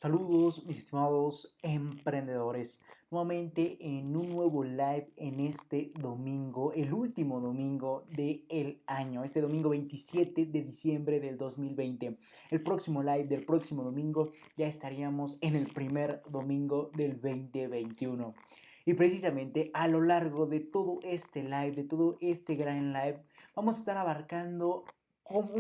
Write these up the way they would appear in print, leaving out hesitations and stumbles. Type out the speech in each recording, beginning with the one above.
Saludos, mis estimados emprendedores. Nuevamente en un nuevo live en este domingo, el último domingo del año, este domingo 27 de diciembre del 2020. El próximo live del próximo domingo ya estaríamos en el primer domingo del 2021. Y precisamente a lo largo de todo este live, de todo este gran live, vamos a estar abarcando como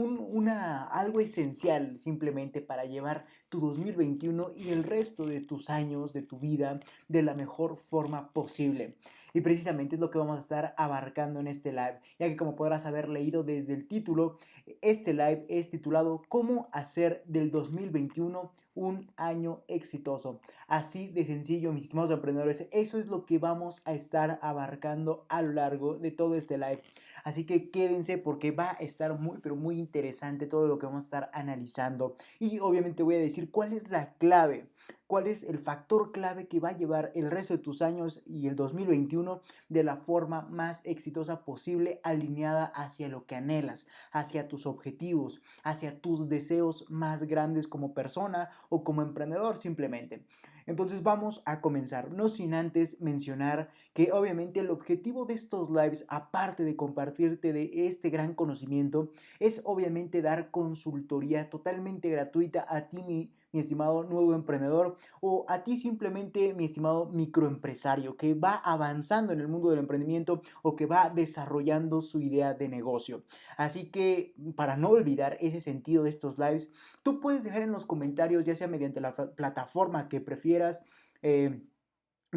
algo esencial simplemente para llevar tu 2021 y el resto de tus años, de tu vida, de la mejor forma posible. Y precisamente es lo que vamos a estar abarcando en este live, ya que como podrás haber leído desde el título, este live es titulado ¿Cómo hacer del 2021 un año exitoso? Así de sencillo, mis estimados emprendedores, eso es lo que vamos a estar abarcando a lo largo de todo este live. Así que quédense porque va a estar muy, pero muy interesante todo lo que vamos a estar analizando. Y obviamente voy a decir cuál es la clave, cuál es el factor clave que va a llevar el resto de tus años y el 2021 de la forma más exitosa posible, alineada hacia lo que anhelas, hacia tus objetivos, hacia tus deseos más grandes como persona o como emprendedor simplemente. Entonces vamos a comenzar, no sin antes mencionar que obviamente el objetivo de estos lives, aparte de compartirte de este gran conocimiento, es obviamente dar consultoría totalmente gratuita a ti, mi estimado nuevo emprendedor, o a ti simplemente, mi estimado microempresario, que va avanzando en el mundo del emprendimiento o que va desarrollando su idea de negocio. Así que para no olvidar ese sentido de estos lives, tú puedes dejar en los comentarios, ya sea mediante la plataforma que prefieras. De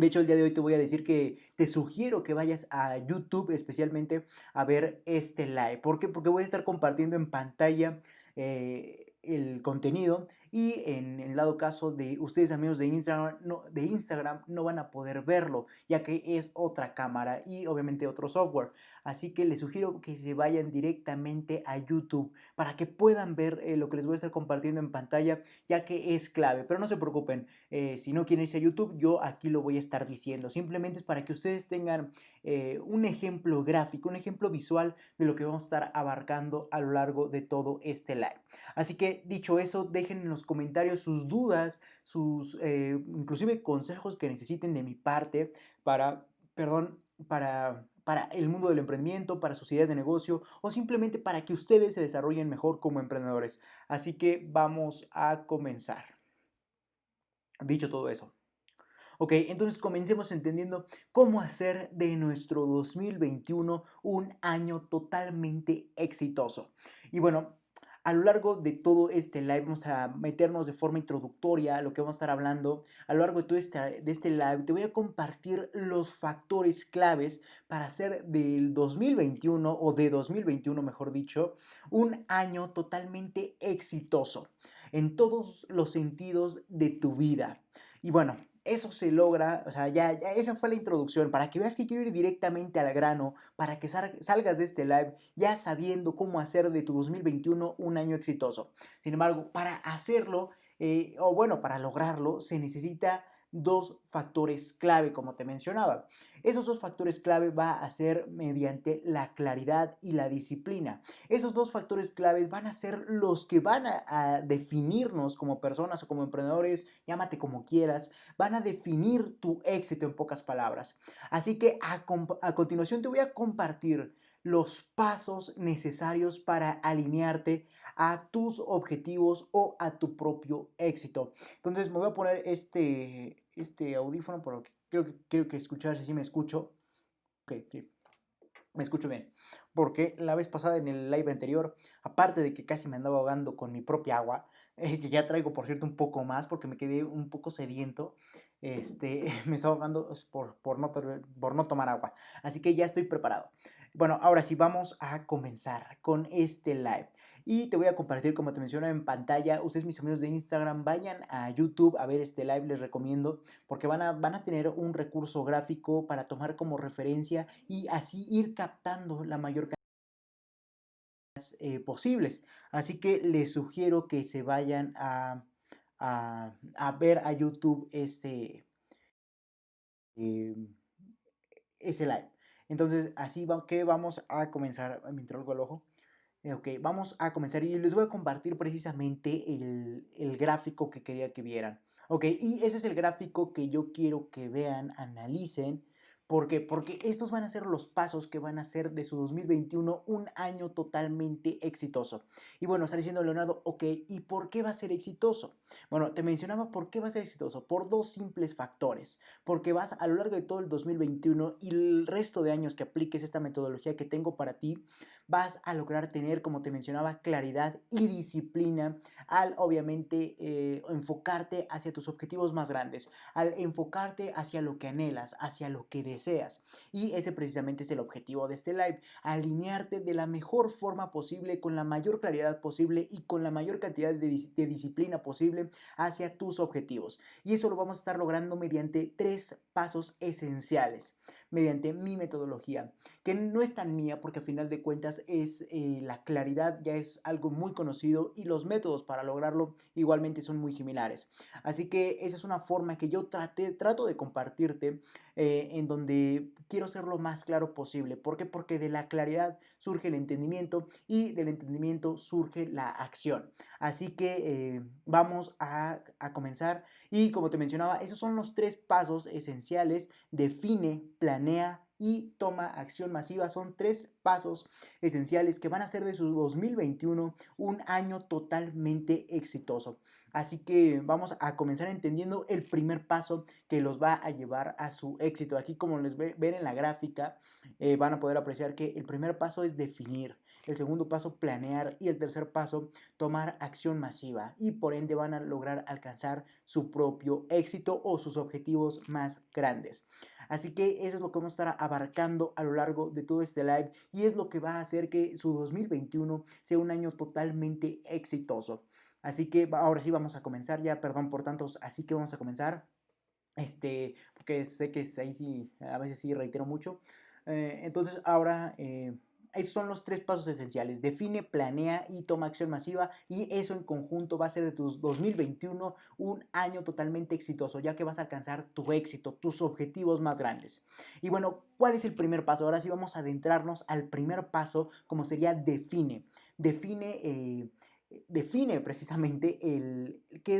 hecho, el día de hoy te voy a decir que te sugiero que vayas a YouTube especialmente a ver este live. ¿Por qué? Porque voy a estar compartiendo en pantalla el contenido y en el dado caso de ustedes amigos de Instagram no van a poder verlo, ya que es otra cámara y obviamente otro software. Así que les sugiero que se vayan directamente a YouTube para que puedan ver lo que les voy a estar compartiendo en pantalla, ya que es clave. Pero no se preocupen, si no quieren irse a YouTube, yo aquí lo voy a estar diciendo. Simplemente es para que ustedes tengan un ejemplo gráfico, un ejemplo visual de lo que vamos a estar abarcando a lo largo de todo este live. Así que dicho eso, dejen en los comentarios sus dudas, sus inclusive consejos que necesiten de mi parte para, perdón, para el mundo del emprendimiento, para sus ideas de negocio o simplemente para que ustedes se desarrollen mejor como emprendedores. Así que vamos a comenzar. Dicho todo eso. Ok, entonces comencemos entendiendo cómo hacer de nuestro 2021 un año totalmente exitoso. Y bueno, a lo largo de todo este live vamos a meternos de forma introductoria a lo que vamos a estar hablando. A lo largo de todo este live te voy a compartir los factores claves para hacer del 2021 o de 2021, mejor dicho, un año totalmente exitoso en todos los sentidos de tu vida. Y bueno, eso se logra, o sea, ya esa fue la introducción, para que veas que quiero ir directamente al grano, para que salgas de este live ya sabiendo cómo hacer de tu 2021 un año exitoso. Sin embargo, para hacerlo, o bueno, para lograrlo, se necesita dos factores clave, como te mencionaba. Esos dos factores clave va a ser mediante la claridad y la disciplina. Esos dos factores claves van a ser los que van a definirnos como personas o como emprendedores, llámate como quieras, van a definir tu éxito en pocas palabras. Así que a continuación te voy a compartir los pasos necesarios para alinearte a tus objetivos o a tu propio éxito. Entonces me voy a poner este audífono porque creo que escuchar si me escucho. Ok, sí. Me escucho bien, porque la vez pasada en el live anterior, aparte de que casi me andaba ahogando con mi propia agua, que ya traigo por cierto un poco más porque me quedé un poco sediento, me estaba ahogando por no tomar agua, así que ya estoy preparado. Bueno, ahora sí vamos a comenzar con este live y te voy a compartir, como te mencioné en pantalla, ustedes mis amigos de Instagram vayan a YouTube a ver este live, les recomiendo, porque van a tener un recurso gráfico para tomar como referencia y así ir captando la mayor cantidad posibles. Así que les sugiero que se vayan a ver a YouTube eh, ese live. Entonces, así que vamos a comenzar. Me entró algo al ojo. Ok, vamos a comenzar y les voy a compartir precisamente el gráfico que quería que vieran. Ok, y ese es el gráfico que yo quiero que vean, analicen. ¿Por qué? Porque estos van a ser los pasos que van a hacer de su 2021 un año totalmente exitoso. Y bueno, está diciendo Leonardo, ok, ¿y por qué va a ser exitoso? Bueno, te mencionaba por qué va a ser exitoso. Por dos simples factores. Porque vas a lo largo de todo el 2021 y el resto de años que apliques esta metodología que tengo para ti, vas a lograr tener, como te mencionaba, claridad y disciplina al obviamente enfocarte hacia tus objetivos más grandes, al enfocarte hacia lo que anhelas, hacia lo que deseas. Y ese precisamente es el objetivo de este live, alinearte de la mejor forma posible, con la mayor claridad posible y con la mayor cantidad de disciplina posible hacia tus objetivos. Y eso lo vamos a estar logrando mediante tres pasos esenciales, mediante mi metodología, que no es tan mía porque a final de cuentas es la claridad, ya es algo muy conocido y los métodos para lograrlo igualmente son muy similares. Así que esa es una forma que yo trato de compartirte, en donde quiero ser lo más claro posible. ¿Por qué? Porque de la claridad surge el entendimiento y del entendimiento surge la acción. Así que vamos a comenzar y como te mencionaba, esos son los tres pasos esenciales. Define, planea y toma acción masiva. Son tres pasos esenciales que van a hacer de su 2021 un año totalmente exitoso. Así que vamos a comenzar entendiendo el primer paso que los va a llevar a su éxito. Aquí, como les ven en la gráfica, van a poder apreciar que el primer paso es definir, el segundo paso planear y el tercer paso tomar acción masiva, y por ende van a lograr alcanzar su propio éxito o sus objetivos más grandes. Así que eso es lo que vamos a estar abarcando a lo largo de todo este live y es lo que va a hacer que su 2021 sea un año totalmente exitoso. Así que ahora sí vamos a comenzar ya, perdón por tantos, así que vamos a comenzar. Porque sé que ahí sí, a veces sí reitero mucho. Entonces ahora esos son los tres pasos esenciales. Define, planea y toma acción masiva, y eso en conjunto va a ser de tu 2021 un año totalmente exitoso, ya que vas a alcanzar tu éxito, tus objetivos más grandes. Y bueno, ¿cuál es el primer paso? Ahora sí vamos a adentrarnos al primer paso, como sería define. Define, define precisamente qué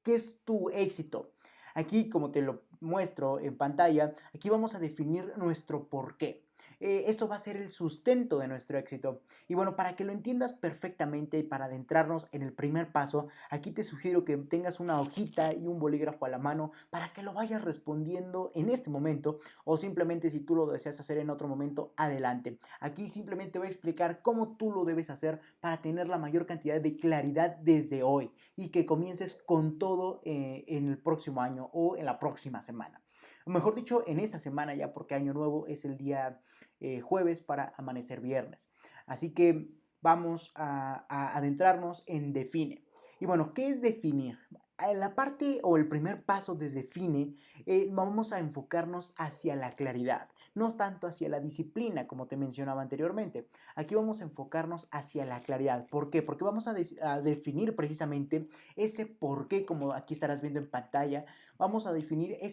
es tu éxito. Aquí, como te lo muestro en pantalla, aquí vamos a definir nuestro porqué. Esto va a ser el sustento de nuestro éxito. Y bueno, para que lo entiendas perfectamente y para adentrarnos en el primer paso, aquí te sugiero que tengas una hojita y un bolígrafo a la mano para que lo vayas respondiendo en este momento, o simplemente si tú lo deseas hacer en otro momento, adelante. Aquí simplemente voy a explicar cómo tú lo debes hacer para tener la mayor cantidad de claridad desde hoy y que comiences con todo en el próximo año o en la próxima semana. O mejor dicho, en esta semana ya, porque Año Nuevo es el día jueves para amanecer viernes. Así que vamos a adentrarnos en define. Y bueno, ¿qué es definir? En la parte o el primer paso de define, vamos a enfocarnos hacia la claridad, no tanto hacia la disciplina como te mencionaba anteriormente. Aquí vamos a enfocarnos hacia la claridad. ¿Por qué? Porque vamos a definir precisamente ese por qué, como aquí estarás viendo en pantalla. Vamos a definir eh,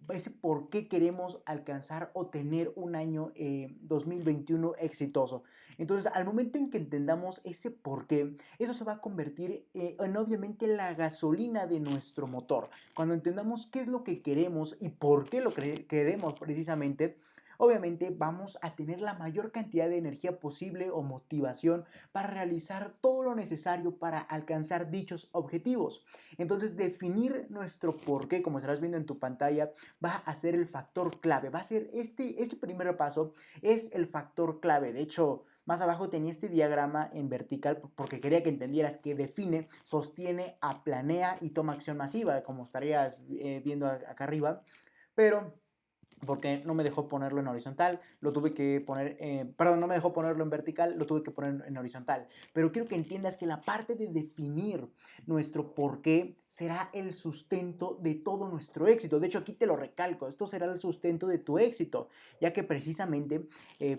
ese por qué queremos alcanzar o tener un año 2021 exitoso. Entonces, al momento en que entendamos ese por qué, eso se va a convertir en obviamente la gasolina de nuestro motor. Cuando entendamos qué es lo que queremos y por qué lo queremos precisamente, obviamente vamos a tener la mayor cantidad de energía posible o motivación para realizar todo lo necesario para alcanzar dichos objetivos. Entonces, definir nuestro por qué, como estarás viendo en tu pantalla, va a ser el factor clave. Va a ser este primer paso, es el factor clave. De hecho, más abajo tenía este diagrama en vertical porque quería que entendieras que define, sostiene, planea y toma acción masiva, como estarías viendo acá arriba. Pero porque no me dejó ponerlo en horizontal, lo tuve que poner, perdón, no me dejó ponerlo en vertical, lo tuve que poner en horizontal. Pero quiero que entiendas que la parte de definir nuestro porqué será el sustento de todo nuestro éxito. De hecho, aquí te lo recalco, esto será el sustento de tu éxito, ya que precisamente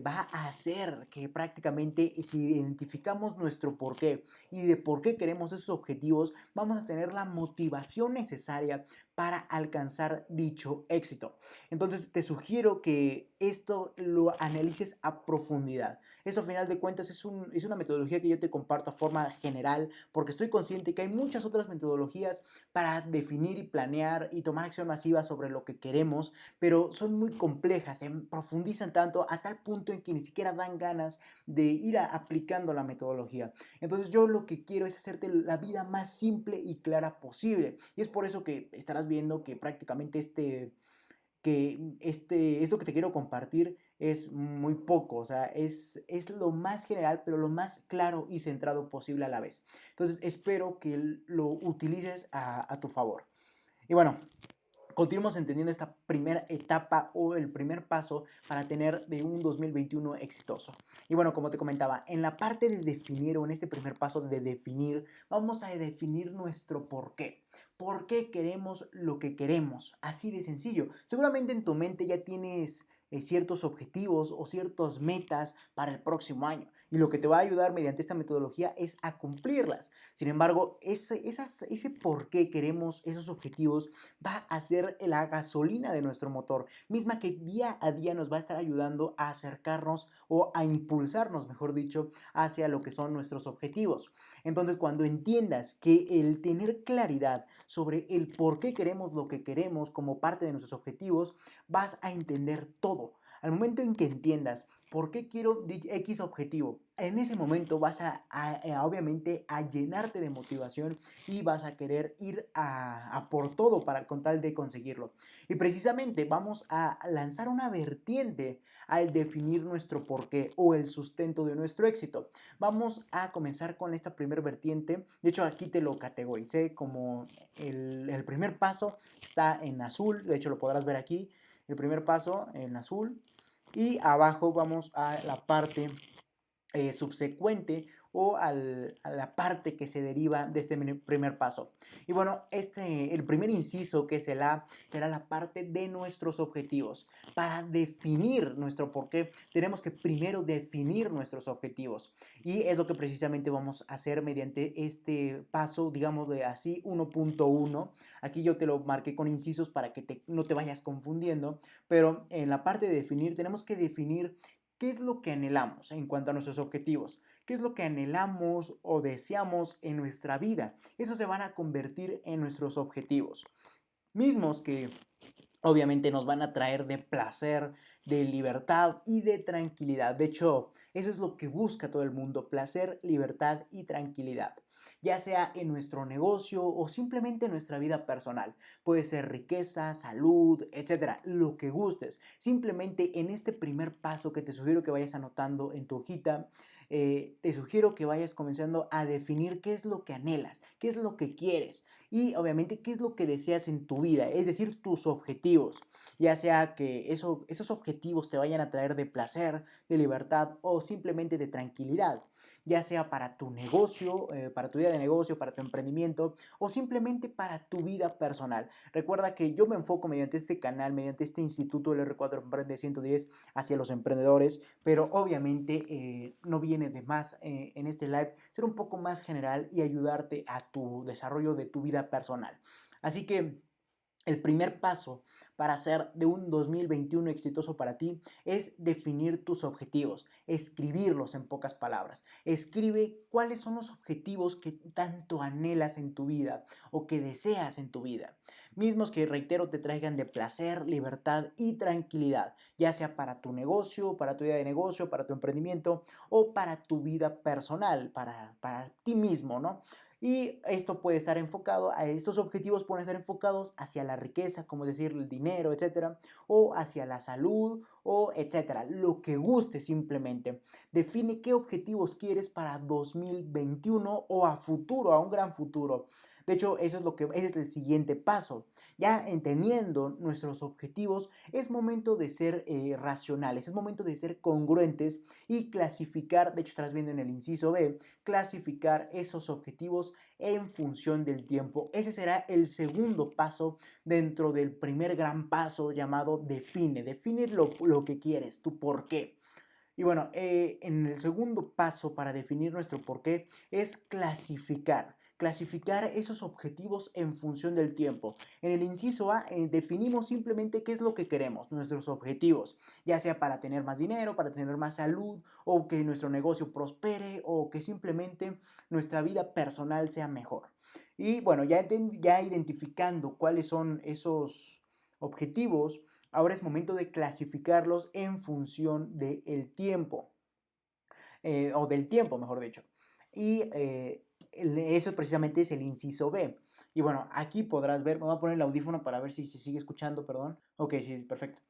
va a hacer que prácticamente si identificamos nuestro porqué y de por qué queremos esos objetivos, vamos a tener la motivación necesaria para alcanzar dicho éxito. Entonces, Entonces te sugiero que esto lo analices a profundidad. Eso, a final de cuentas, es una metodología que yo te comparto a forma general, porque estoy consciente que hay muchas otras metodologías para definir y planear y tomar acción masiva sobre lo que queremos, pero son muy complejas, se profundizan tanto a tal punto en que ni siquiera dan ganas de ir aplicando la metodología. Entonces yo lo que quiero es hacerte la vida más simple y clara posible. Y es por eso que estarás viendo que prácticamente esto que te quiero compartir es muy poco, o sea, es lo más general, pero lo más claro y centrado posible a la vez. Entonces espero que lo utilices a tu favor. Y bueno, continuemos entendiendo esta primera etapa o el primer paso para tener de un 2021 exitoso. Y bueno, como te comentaba, en la parte de definir o en este primer paso de definir, vamos a definir nuestro por qué. ¿Por qué queremos lo que queremos? Así de sencillo. Seguramente en tu mente ya tienes ciertos objetivos o ciertas metas para el próximo año. Y lo que te va a ayudar mediante esta metodología es a cumplirlas. Sin embargo, ese por qué queremos esos objetivos va a ser la gasolina de nuestro motor, misma que día a día nos va a estar ayudando a acercarnos o a impulsarnos, mejor dicho, hacia lo que son nuestros objetivos. Entonces, cuando entiendas que el tener claridad sobre el por qué queremos lo que queremos como parte de nuestros objetivos, vas a entender todo. Al momento en que entiendas por qué quiero X objetivo, en ese momento vas obviamente a llenarte de motivación y vas a querer ir a por todo para con tal de conseguirlo. Y precisamente vamos a lanzar una vertiente al definir nuestro porqué o el sustento de nuestro éxito. Vamos a comenzar con esta primer vertiente. De hecho, aquí te lo categoricé como el primer paso está en azul. De hecho, lo podrás ver aquí. El primer paso en azul. Y abajo vamos a la parte subsecuente o a la parte que se deriva de este primer paso. Y bueno, el primer inciso que será la parte de nuestros objetivos. Para definir nuestro porqué, tenemos que primero definir nuestros objetivos. Y es lo que precisamente vamos a hacer mediante este paso, digamos de así, 1.1. Aquí yo te lo marqué con incisos para que no te vayas confundiendo, pero en la parte de definir tenemos que definir ¿qué es lo que anhelamos en cuanto a nuestros objetivos? ¿Qué es lo que anhelamos o deseamos en nuestra vida? Eso se van a convertir en nuestros objetivos. Mismos que obviamente nos van a traer de placer, de libertad y de tranquilidad. De hecho, eso es lo que busca todo el mundo, placer, libertad y tranquilidad. Ya sea en nuestro negocio o simplemente en nuestra vida personal. Puede ser riqueza, salud, etcétera, lo que gustes. Simplemente en este primer paso que te sugiero que vayas anotando en tu hojita, te sugiero que vayas comenzando a definir qué es lo que anhelas, qué es lo que quieres y obviamente qué es lo que deseas en tu vida, es decir, tus objetivos, ya sea que esos objetivos te vayan a traer de placer, de libertad o simplemente de tranquilidad, ya sea para tu negocio, para tu vida de negocio, para tu emprendimiento o simplemente para tu vida personal. Recuerda que yo me enfoco mediante este canal, mediante este instituto del R4 Emprende 110 hacia los emprendedores, pero obviamente no viene de más en este live ser un poco más general y ayudarte a tu desarrollo de tu vida personal. Así que el primer paso para hacer de un 2021 exitoso para ti es definir tus objetivos, escribirlos en pocas palabras. Escribe cuáles son los objetivos que tanto anhelas en tu vida o que deseas en tu vida. Mismos que, reitero, te traigan de placer, libertad y tranquilidad, ya sea para tu negocio, para tu vida de negocio, para tu emprendimiento o para tu vida personal, para ti mismo, ¿no? Y esto puede estar enfocado, estos objetivos pueden estar enfocados hacia la riqueza, como decir el dinero, etcétera, o hacia la salud, o etcétera, lo que guste simplemente. Define qué objetivos quieres para 2021 o a futuro, a un gran futuro. De hecho, ese es el siguiente paso. Ya entendiendo nuestros objetivos, es momento de ser racionales, es momento de ser congruentes y clasificar, de hecho estás viendo en el inciso B, clasificar esos objetivos en función del tiempo. Ese será el segundo paso dentro del primer gran paso llamado define. Define lo que quieres, tu por qué. Y bueno, en el segundo paso para definir nuestro por qué es clasificar. clasificar esos objetivos en función del tiempo. En el inciso A definimos simplemente qué es lo que queremos, nuestros objetivos, ya sea para tener más dinero, para tener más salud, o que nuestro negocio prospere, o que simplemente nuestra vida personal sea mejor. Y bueno, ya identificando cuáles son esos objetivos, ahora es momento de clasificarlos en función del tiempo, o del tiempo, mejor dicho. Y eso precisamente es el inciso B. Y bueno, aquí podrás ver, me voy a poner el audífono para ver si se sigue escuchando, perdón. Ok, sí, perfecto.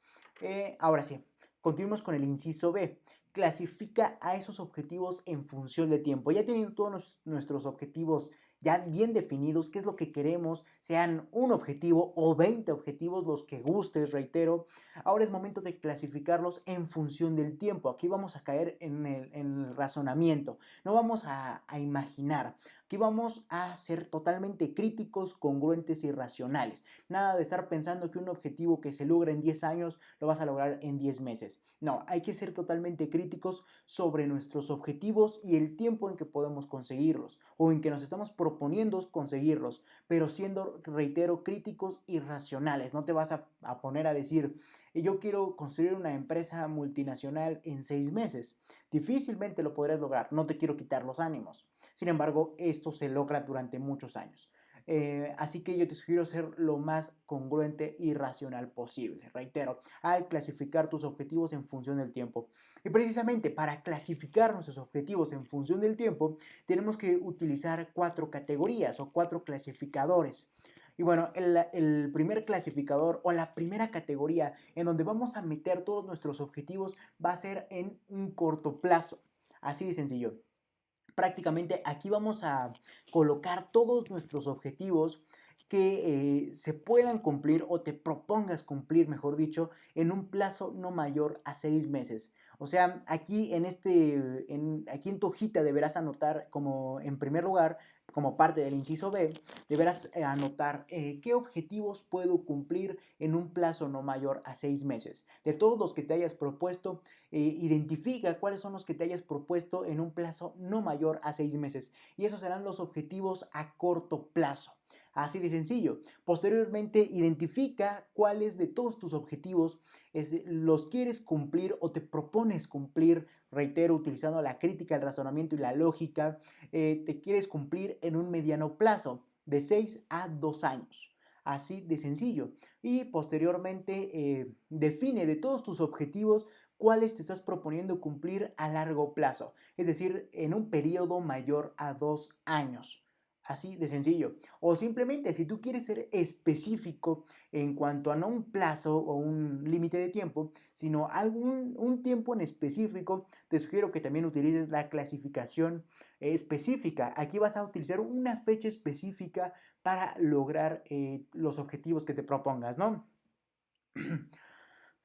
Ahora sí, continuemos con el inciso B. Clasifica a esos objetivos en función de tiempo. Ya teniendo todos nuestros objetivos ya bien definidos, qué es lo que queremos, sean un objetivo o 20 objetivos, los que gustes, reitero. Ahora es momento de clasificarlos en función del tiempo. Aquí vamos a caer en el razonamiento, no vamos a imaginar. Aquí vamos a ser totalmente críticos, congruentes y racionales. Nada de estar pensando que un objetivo que se logra en 10 años lo vas a lograr en 10 meses. No, hay que ser totalmente críticos sobre nuestros objetivos y el tiempo en que podemos conseguirlos o en que nos estamos proponiendo conseguirlos, pero siendo, reitero, críticos y racionales. No te vas a poner a decir, yo quiero construir una empresa multinacional en 6 meses. Difícilmente lo podrás lograr, no te quiero quitar los ánimos. Sin embargo, esto se logra durante muchos años. Así que yo te sugiero ser lo más congruente y racional posible, reitero, al clasificar tus objetivos en función del tiempo. Y precisamente para clasificar nuestros objetivos en función del tiempo, tenemos que utilizar 4 categorías o 4 clasificadores. Y bueno, el primer clasificador o la primera categoría en donde vamos a meter todos nuestros objetivos va a ser en un corto plazo. Así de sencillo. Prácticamente aquí vamos a colocar todos nuestros objetivos que se puedan cumplir o te propongas cumplir, mejor dicho, en un plazo no mayor a 6 meses. O sea, aquí aquí en tu hojita deberás anotar como en primer lugar, como parte del inciso B, deberás anotar qué objetivos puedo cumplir en un plazo no mayor a 6 meses. De todos los que te hayas propuesto, identifica cuáles son los que te hayas propuesto en un plazo no mayor a 6 meses. Y esos serán los objetivos a corto plazo. Así de sencillo. Posteriormente, identifica cuáles de todos tus objetivos los quieres cumplir o te propones cumplir, reitero, utilizando la crítica, el razonamiento y la lógica, te quieres cumplir en un mediano plazo de 6 a 2 años. Así de sencillo. Y posteriormente define de todos tus objetivos cuáles te estás proponiendo cumplir a largo plazo, es decir, en un periodo mayor a 2 años. Así de sencillo. O simplemente si tú quieres ser específico en cuanto a no un plazo o un límite de tiempo, sino un tiempo en específico, te sugiero que también utilices la clasificación específica. Aquí vas a utilizar una fecha específica para lograr los objetivos que te propongas, ¿no?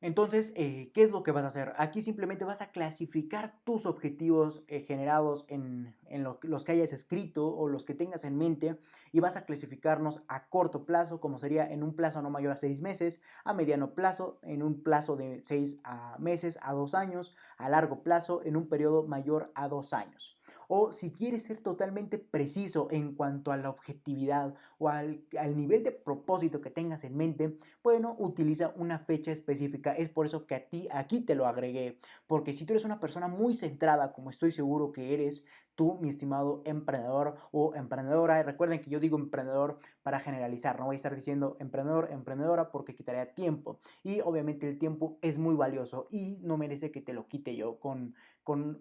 Entonces, ¿qué es lo que vas a hacer? Aquí simplemente vas a clasificar tus objetivos generados en los que hayas escrito o los que tengas en mente y vas a clasificarnos a corto plazo, como sería en un plazo no mayor a 6 meses, a mediano plazo, en un plazo de 6 meses a 2 años, a largo plazo, en un periodo mayor a 2 años. O si quieres ser totalmente preciso en cuanto a la objetividad o al nivel de propósito que tengas en mente, bueno, utiliza una fecha específica. Es por eso que aquí te lo agregué. Porque si tú eres una persona muy centrada, como estoy seguro que eres tú, mi estimado emprendedor o emprendedora, y recuerden que yo digo emprendedor para generalizar, no voy a estar diciendo emprendedor, emprendedora porque quitaría tiempo. Y obviamente el tiempo es muy valioso y no merece que te lo quite yo con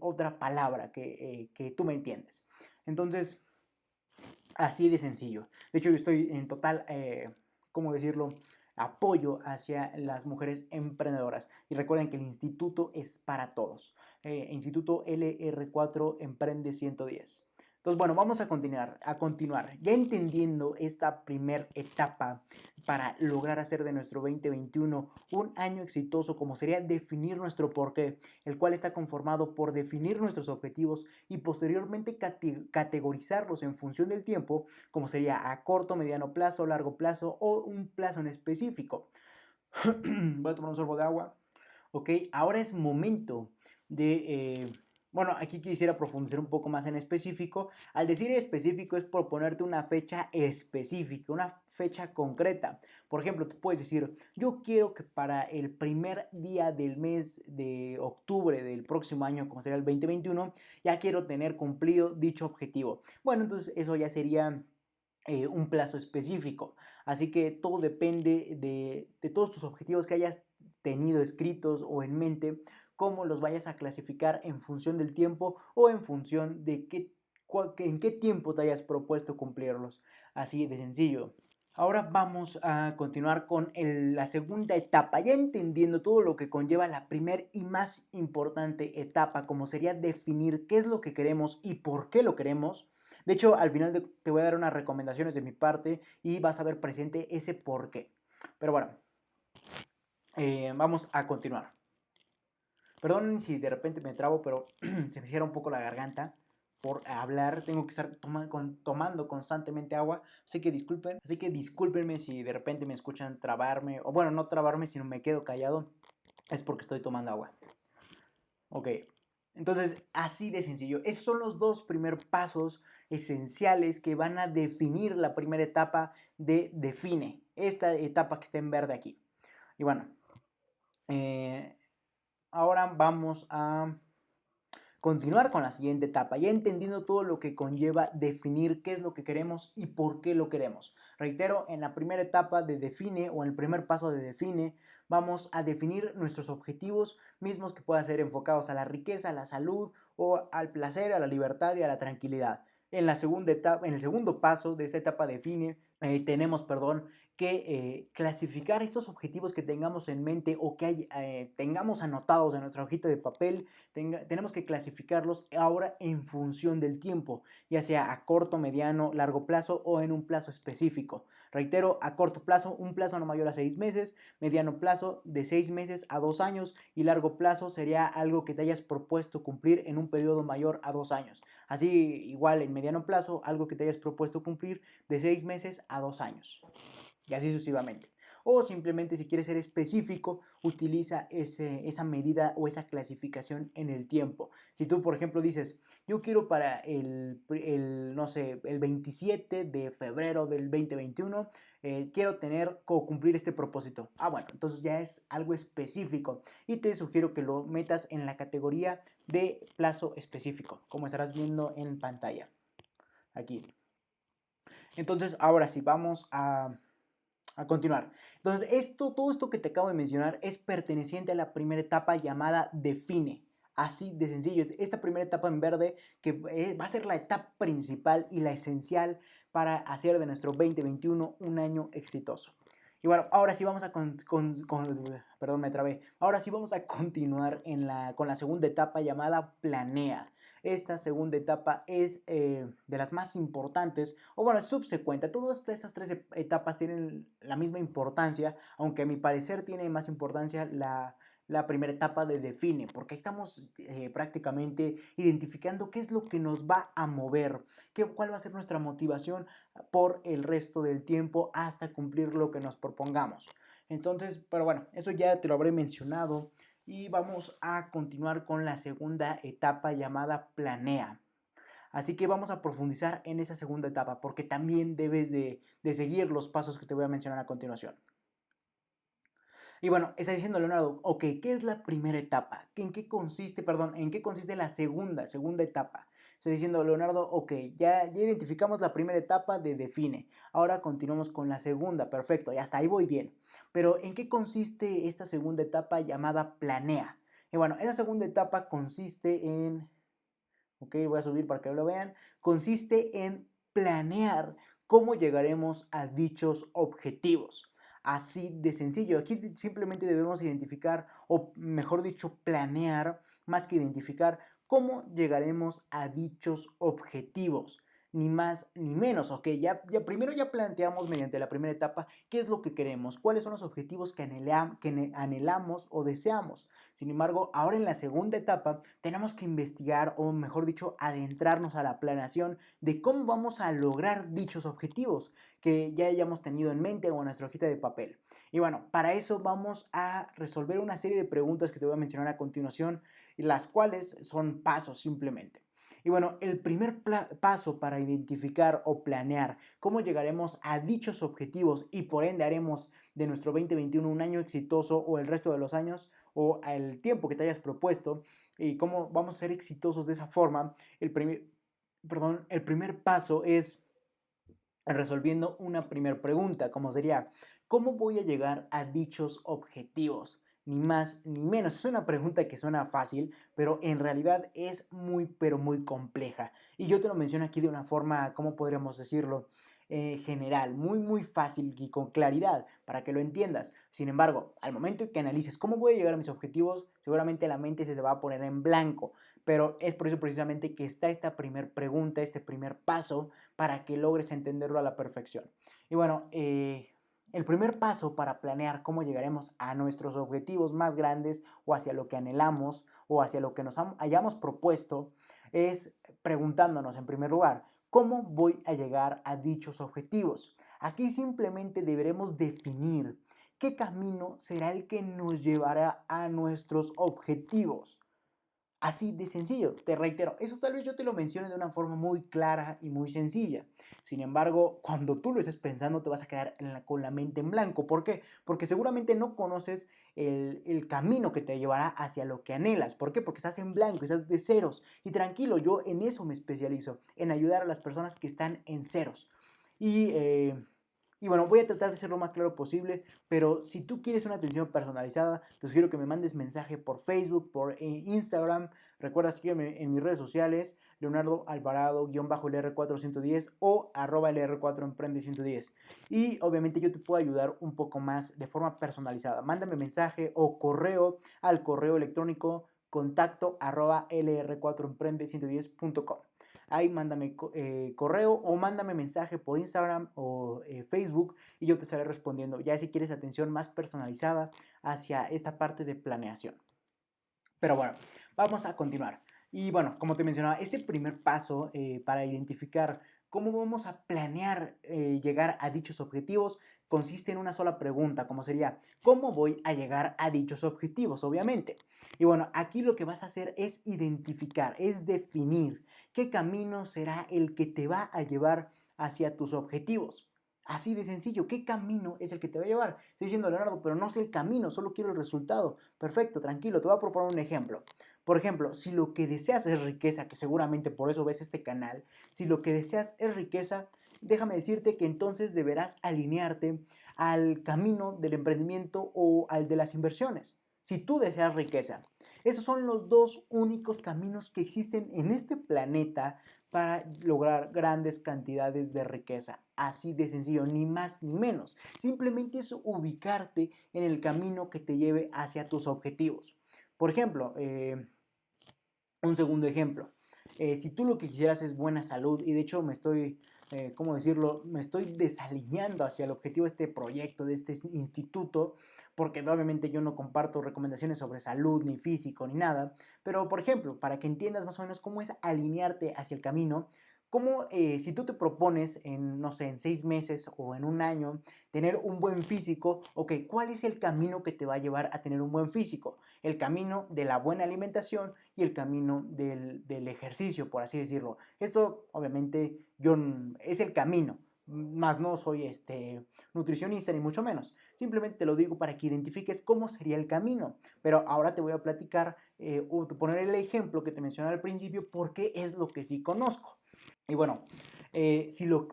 otra palabra que tú me entiendes. Entonces, así de sencillo. De hecho, yo estoy en total, ¿cómo decirlo? Apoyo hacia las mujeres emprendedoras. Y recuerden que el instituto es para todos. Instituto LR4 Emprende 110. Entonces, bueno, vamos a continuar. Ya entendiendo esta primera etapa para lograr hacer de nuestro 2021 un año exitoso, como sería definir nuestro porqué, el cual está conformado por definir nuestros objetivos y posteriormente categorizarlos en función del tiempo, como sería a corto, mediano plazo, largo plazo o un plazo en específico. Voy a tomar un sorbo de agua. Ok, ahora es momento de Bueno, aquí quisiera profundizar un poco más en específico. Al decir específico es proponerte una fecha específica, una fecha concreta. Por ejemplo, tú puedes decir, yo quiero que para el primer día del mes de octubre del próximo año, como será el 2021, ya quiero tener cumplido dicho objetivo. Bueno, entonces eso ya sería un plazo específico. Así que todo depende de todos tus objetivos que hayas tenido escritos o en mente, cómo los vayas a clasificar en función del tiempo o en función de en qué tiempo te hayas propuesto cumplirlos. Así de sencillo. Ahora vamos a continuar con la segunda etapa, ya entendiendo todo lo que conlleva la primera y más importante etapa, como sería definir qué es lo que queremos y por qué lo queremos. De hecho, al final te voy a dar unas recomendaciones de mi parte y vas a ver presente ese por qué. Pero bueno, vamos a continuar. Perdonen si de repente me trabo, pero se me cierra un poco la garganta por hablar. Tengo que estar tomando constantemente agua. Así que discúlpenme si de repente me escuchan trabarme. O bueno, no trabarme, sino me quedo callado. Es porque estoy tomando agua. Ok. Entonces, así de sencillo. Esos son los dos primeros pasos esenciales que van a definir la primera etapa de define. Esta etapa que está en verde aquí. Y bueno, eh, ahora vamos a continuar con la siguiente etapa, ya entendiendo todo lo que conlleva definir qué es lo que queremos y por qué lo queremos. Reitero, en la primera etapa de define o en el primer paso de define, vamos a definir nuestros objetivos mismos que puedan ser enfocados a la riqueza, a la salud o al placer, a la libertad y a la tranquilidad. En la segunda etapa, en el segundo paso de esta etapa define, tenemos, perdón, que clasificar esos objetivos que tengamos en mente o que tengamos anotados en nuestra hojita de papel. Tenemos que clasificarlos ahora en función del tiempo, ya sea a corto, mediano, largo plazo o en un plazo específico. Reitero, a corto plazo, un plazo no mayor a 6 meses, mediano plazo de 6 meses a 2 años y largo plazo sería algo que te hayas propuesto cumplir en un periodo mayor a 2 años. Así, igual en mediano plazo, algo que te hayas propuesto cumplir de 6 meses a 2 años y así sucesivamente. O simplemente si quieres ser específico, utiliza esa medida o esa clasificación en el tiempo. Si tú, por ejemplo, dices, yo quiero para no sé, el 27 de febrero del 2021, quiero tener o cumplir este propósito. Ah, bueno, entonces ya es algo específico y te sugiero que lo metas en la categoría de plazo específico, como estarás viendo en pantalla. Aquí. Entonces, ahora sí, vamos a continuar. Entonces, todo esto que te acabo de mencionar es perteneciente a la primera etapa llamada define. Así de sencillo. Esta primera etapa en verde que va a ser la etapa principal y la esencial para hacer de nuestro 2021 un año exitoso. Y bueno, ahora sí vamos a perdón, me trabé. Ahora sí vamos a continuar con la segunda etapa llamada planea. Esta segunda etapa es de las más importantes, o bueno, es subsecuente. Todas estas tres etapas tienen la misma importancia, aunque a mi parecer tiene más importancia la primera etapa de define, porque ahí estamos prácticamente identificando qué es lo que nos va a mover, cuál va a ser nuestra motivación por el resto del tiempo hasta cumplir lo que nos propongamos. Entonces, pero bueno, eso ya te lo habré mencionado y vamos a continuar con la segunda etapa llamada planea. Así que vamos a profundizar en esa segunda etapa porque también debes de seguir los pasos que te voy a mencionar a continuación. Y bueno, está diciendo Leonardo, ok, ¿qué es la primera etapa? ¿En qué consiste, perdón, en qué consiste la segunda etapa? Está diciendo Leonardo, ok, ya identificamos la primera etapa de define. Ahora continuamos con la segunda, perfecto, y hasta ahí voy bien. Pero ¿en qué consiste esta segunda etapa llamada planea? Y bueno, esa segunda etapa consiste en, ok, voy a subir para que lo vean, consiste en planear cómo llegaremos a dichos objetivos. Así de sencillo. Aquí simplemente debemos identificar, o mejor dicho, planear, más que identificar, cómo llegaremos a dichos objetivos. ni más ni menos, ¿ok? Ya primero ya planteamos mediante la primera etapa qué es lo que queremos, cuáles son los objetivos que anhelamos o deseamos. Sin embargo, ahora en la segunda etapa tenemos que investigar, o mejor dicho, adentrarnos a la planeación de cómo vamos a lograr dichos objetivos que ya hayamos tenido en mente o en nuestra hojita de papel. Y bueno, para eso vamos a resolver una serie de preguntas que te voy a mencionar a continuación, las cuales son pasos simplemente. Y bueno, el primer paso para identificar o planear cómo llegaremos a dichos objetivos y por ende haremos de nuestro 2021 un año exitoso o el resto de los años o el tiempo que te hayas propuesto y cómo vamos a ser exitosos de esa forma, el primer paso es resolviendo una primera pregunta, como sería, ¿cómo voy a llegar a dichos objetivos? Ni más ni menos. Es una pregunta que suena fácil, pero en realidad es muy, pero muy compleja. Y yo te lo menciono aquí de una forma, ¿cómo podríamos decirlo? General, muy, muy fácil y con claridad para que lo entiendas. Sin embargo, al momento en que analices cómo voy a llegar a mis objetivos, seguramente la mente se te va a poner en blanco. Pero es por eso precisamente que está esta primer pregunta, este primer paso para que logres entenderlo a la perfección. Y bueno, el primer paso para planear cómo llegaremos a nuestros objetivos más grandes o hacia lo que anhelamos o hacia lo que nos hayamos propuesto es preguntándonos en primer lugar, ¿cómo voy a llegar a dichos objetivos? Aquí simplemente deberemos definir qué camino será el que nos llevará a nuestros objetivos. Así de sencillo, te reitero, eso tal vez yo te lo mencione de una forma muy clara y muy sencilla. Sin embargo, cuando tú lo estés pensando, te vas a quedar con la mente en blanco. ¿Por qué? Porque seguramente no conoces el camino que te llevará hacia lo que anhelas. ¿Por qué? Porque estás en blanco, estás de ceros. Y tranquilo, yo en eso me especializo, en ayudar a las personas que están en ceros. Y y bueno, voy a tratar de ser lo más claro posible, pero si tú quieres una atención personalizada, te sugiero que me mandes mensaje por Facebook, por Instagram. Recuerda sígueme en mis redes sociales, Leonardo Alvarado-LR410 o @LR4Emprende110. Y obviamente yo te puedo ayudar un poco más de forma personalizada. Mándame mensaje o correo al correo electrónico contacto@lr4emprende110.com. Ahí mándame correo o mándame mensaje por Instagram o Facebook y yo te estaré respondiendo. Ya si quieres atención más personalizada hacia esta parte de planeación. Pero bueno, vamos a continuar. Y bueno, como te mencionaba, este primer paso para identificar cómo vamos a planear llegar a dichos objetivos consiste en una sola pregunta, como sería, ¿cómo voy a llegar a dichos objetivos? Obviamente. Y bueno, aquí lo que vas a hacer es identificar, es definir qué camino será el que te va a llevar hacia tus objetivos. Así de sencillo, ¿qué camino es el que te va a llevar? Estoy diciendo, Leonardo, pero no sé el camino, solo quiero el resultado. Perfecto, tranquilo, te voy a proponer un ejemplo. Por ejemplo, si lo que deseas es riqueza, que seguramente por eso ves este canal, si lo que deseas es riqueza, déjame decirte que entonces deberás alinearte al camino del emprendimiento o al de las inversiones. Si tú deseas riqueza, esos son los dos únicos caminos que existen en este planeta para lograr grandes cantidades de riqueza. Así de sencillo, ni más ni menos. Simplemente es ubicarte en el camino que te lleve hacia tus objetivos. Por ejemplo, un segundo ejemplo. Si tú lo que quisieras es buena salud, y de hecho me estoy, ¿cómo decirlo? Me estoy desalineando hacia el objetivo de este proyecto, de este instituto, porque obviamente yo no comparto recomendaciones sobre salud, ni físico, ni nada. Pero, por ejemplo, para que entiendas más o menos cómo es alinearte hacia el camino, como si tú te propones en, no sé, en 6 meses o en un año tener un buen físico, ok, ¿cuál es el camino que te va a llevar a tener un buen físico? El camino de la buena alimentación y el camino del ejercicio, por así decirlo. Esto, obviamente, es el camino, más no soy nutricionista ni mucho menos. Simplemente te lo digo para que identifiques cómo sería el camino. Pero ahora te voy a platicar o poner el ejemplo que te mencioné al principio porque es lo que sí conozco. Y bueno,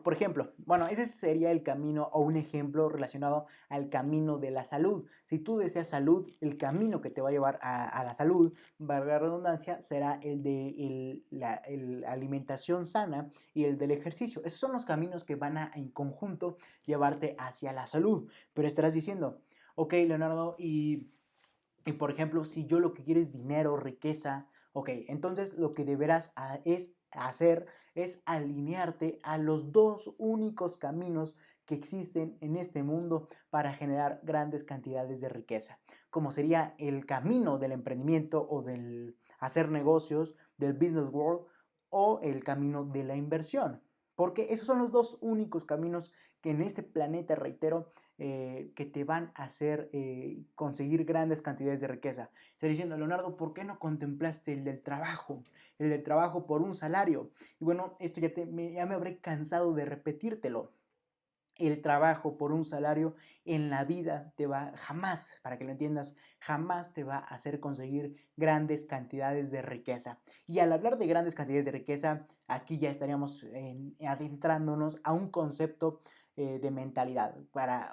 por ejemplo, bueno, ese sería el camino o un ejemplo relacionado al camino de la salud. Si tú deseas salud, el camino que te va a llevar a la salud, valga la redundancia, será el de la alimentación sana y el del ejercicio. Esos son los caminos que van a en conjunto llevarte hacia la salud. Pero estarás diciendo, ok, Leonardo, y por ejemplo, si yo lo que quiero es dinero, riqueza, ok, entonces lo que deberás es hacer es alinearte a los dos únicos caminos que existen en este mundo para generar grandes cantidades de riqueza, como sería el camino del emprendimiento o del hacer negocios, del business world, o el camino de la inversión. Porque esos son los dos únicos caminos que en este planeta, reitero, que te van a hacer conseguir grandes cantidades de riqueza. Estoy diciendo, Leonardo, ¿por qué no contemplaste el del trabajo? El del trabajo por un salario. Y bueno, esto ya me habré cansado de repetírtelo. El trabajo por un salario en la vida jamás, para que lo entiendas, jamás te va a hacer conseguir grandes cantidades de riqueza. Y al hablar de grandes cantidades de riqueza, aquí ya estaríamos adentrándonos a un concepto de mentalidad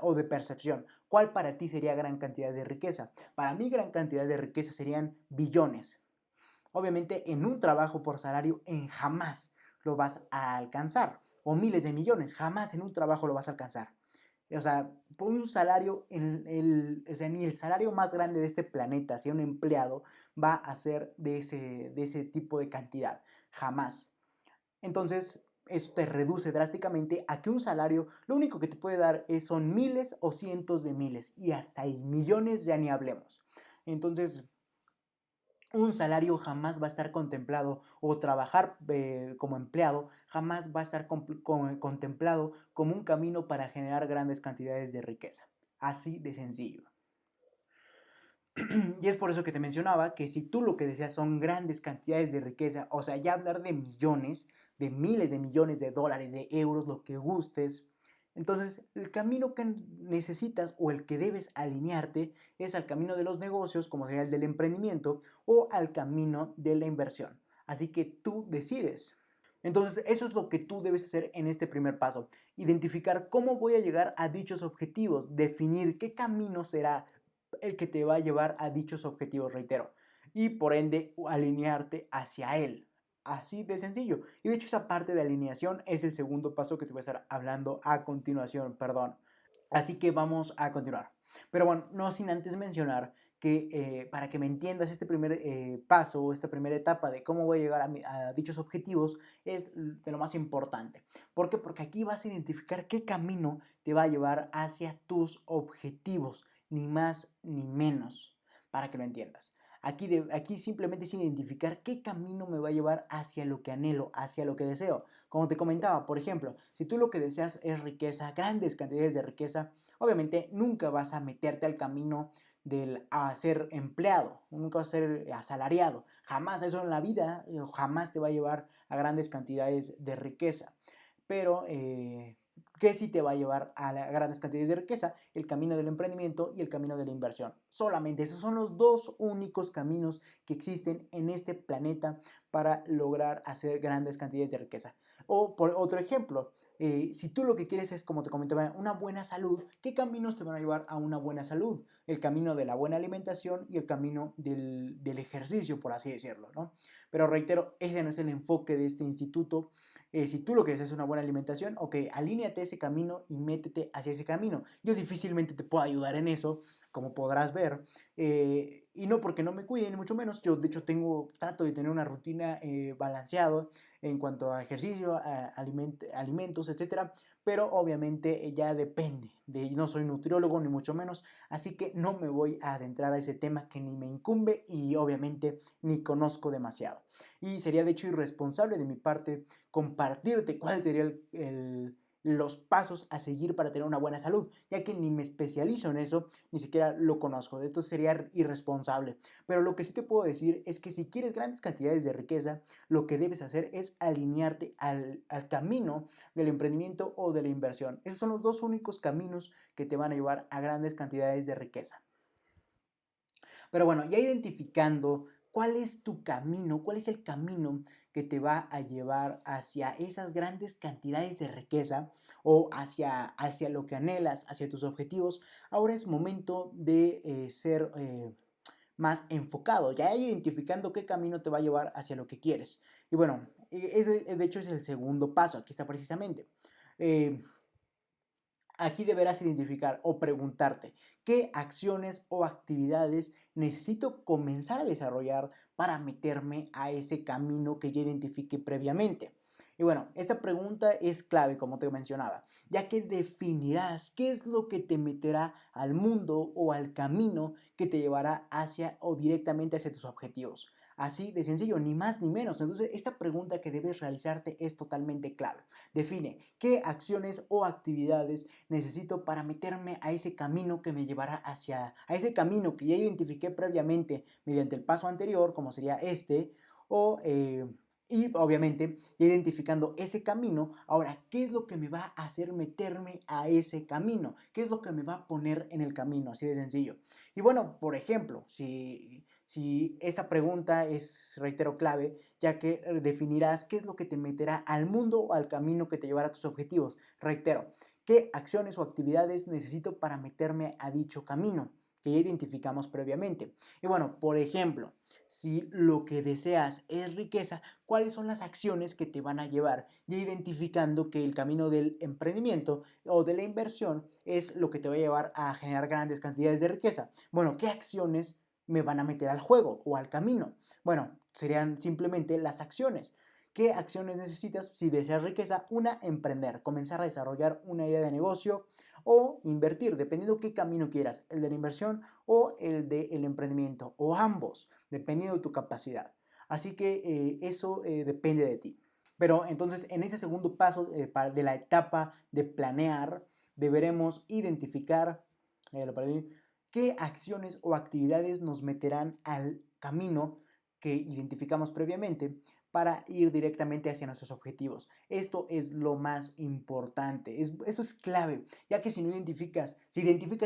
o de percepción. ¿Cuál para ti sería gran cantidad de riqueza? Para mí gran cantidad de riqueza serían billones. Obviamente en un trabajo por salario en jamás lo vas a alcanzar. O miles de millones, jamás en un trabajo lo vas a alcanzar. O sea, por un salario, o sea, ni el salario más grande de este planeta, si un empleado, va a ser de ese tipo de cantidad. Jamás. Entonces, eso te reduce drásticamente a que un salario lo único que te puede dar son miles o cientos de miles. Y hasta ahí, millones ya ni hablemos. Entonces, un salario jamás va a estar contemplado o trabajar como empleado jamás va a estar contemplado como un camino para generar grandes cantidades de riqueza. Así de sencillo. Y es por eso que te mencionaba que si tú lo que deseas son grandes cantidades de riqueza, o sea, ya hablar de millones, de miles de millones de dólares, de euros, lo que gustes, entonces el camino que necesitas o el que debes alinearte es al camino de los negocios, como sería el del emprendimiento, o al camino de la inversión. Así que tú decides. Entonces, eso es lo que tú debes hacer en este primer paso. Identificar cómo voy a llegar a dichos objetivos, definir qué camino será el que te va a llevar a dichos objetivos, reitero, y por ende alinearte hacia él. Así de sencillo. Y de hecho esa parte de alineación es el segundo paso que te voy a estar hablando a continuación, perdón. Así que vamos a continuar. Pero bueno, no sin antes mencionar que para que me entiendas este primer paso o esta primera etapa de cómo voy a llegar a dichos objetivos es de lo más importante. ¿Por qué? Porque aquí vas a identificar qué camino te va a llevar hacia tus objetivos, ni más ni menos, para que lo entiendas. Aquí simplemente es identificar qué camino me va a llevar hacia lo que anhelo, hacia lo que deseo. Como te comentaba, por ejemplo, si tú lo que deseas es riqueza, grandes cantidades de riqueza, obviamente nunca vas a meterte al camino a ser empleado, nunca vas a ser asalariado. Jamás eso en la vida, jamás te va a llevar a grandes cantidades de riqueza. Pero ¿qué sí te va a llevar a grandes cantidades de riqueza? El camino del emprendimiento y el camino de la inversión. Solamente esos son los dos únicos caminos que existen en este planeta para lograr hacer grandes cantidades de riqueza. O por otro ejemplo, si tú lo que quieres es, como te comentaba, una buena salud, ¿qué caminos te van a llevar a una buena salud? El camino de la buena alimentación y el camino del ejercicio, por así decirlo, ¿no? Pero reitero, ese no es el enfoque de este instituto. Si tú lo que deseas es una buena alimentación, ok, alíneate ese camino y métete hacia ese camino. Yo difícilmente te puedo ayudar en eso, como podrás ver, y no porque no me cuide, ni mucho menos. Yo, de hecho, trato de tener una rutina balanceada en cuanto a ejercicio, a alimentos, etcétera, pero obviamente ya depende. No soy nutriólogo, ni mucho menos, así que no me voy a adentrar a ese tema que ni me incumbe y obviamente ni conozco demasiado. Y sería de hecho irresponsable de mi parte compartirte cuál sería los pasos a seguir para tener una buena salud, ya que ni me especializo en eso, ni siquiera lo conozco. De esto sería irresponsable. Pero lo que sí te puedo decir es que si quieres grandes cantidades de riqueza, lo que debes hacer es alinearte al camino del emprendimiento o de la inversión. Esos son los dos únicos caminos que te van a llevar a grandes cantidades de riqueza. Pero bueno, ya identificando cuál es tu camino, cuál es el camino que te va a llevar hacia esas grandes cantidades de riqueza o hacia lo que anhelas, hacia tus objetivos, ahora es momento de ser más enfocado, ya identificando qué camino te va a llevar hacia lo que quieres. Y bueno, de hecho es el segundo paso, aquí está precisamente. Eh, Aquí deberás identificar o preguntarte qué acciones o actividades necesito comenzar a desarrollar para meterme a ese camino que ya identifiqué previamente. Y bueno, esta pregunta es clave, como te mencionaba, ya que definirás qué es lo que te meterá al mundo o al camino que te llevará hacia o directamente hacia tus objetivos. Así de sencillo, ni más ni menos. Entonces, esta pregunta que debes realizarte es totalmente clave. Define qué acciones o actividades necesito para meterme a ese camino que me llevará a ese camino que ya identifiqué previamente mediante el paso anterior, como sería este, o y obviamente ya identificando ese camino, ahora, ¿qué es lo que me va a hacer meterme a ese camino? ¿Qué es lo que me va a poner en el camino? Así de sencillo. Y bueno, por ejemplo, si esta pregunta es, reitero, clave, ya que definirás qué es lo que te meterá al mundo o al camino que te llevará a tus objetivos. Reitero, ¿qué acciones o actividades necesito para meterme a dicho camino que ya identificamos previamente? Y bueno, por ejemplo, si lo que deseas es riqueza, ¿cuáles son las acciones que te van a llevar? Ya identificando que el camino del emprendimiento o de la inversión es lo que te va a llevar a generar grandes cantidades de riqueza. Bueno, ¿qué acciones me van a meter al juego o al camino? Bueno, serían simplemente las acciones. ¿Qué acciones necesitas si deseas riqueza? Una, emprender, comenzar a desarrollar una idea de negocio o invertir, dependiendo qué camino quieras, el de la inversión o el del emprendimiento, o ambos, dependiendo de tu capacidad. Así que eso depende de ti. Pero entonces en ese segundo paso de la etapa de planear, deberemos identificar qué acciones o actividades nos meterán al camino que identificamos previamente para ir directamente hacia nuestros objetivos. Esto es lo más importante, eso es clave, ya que si identificas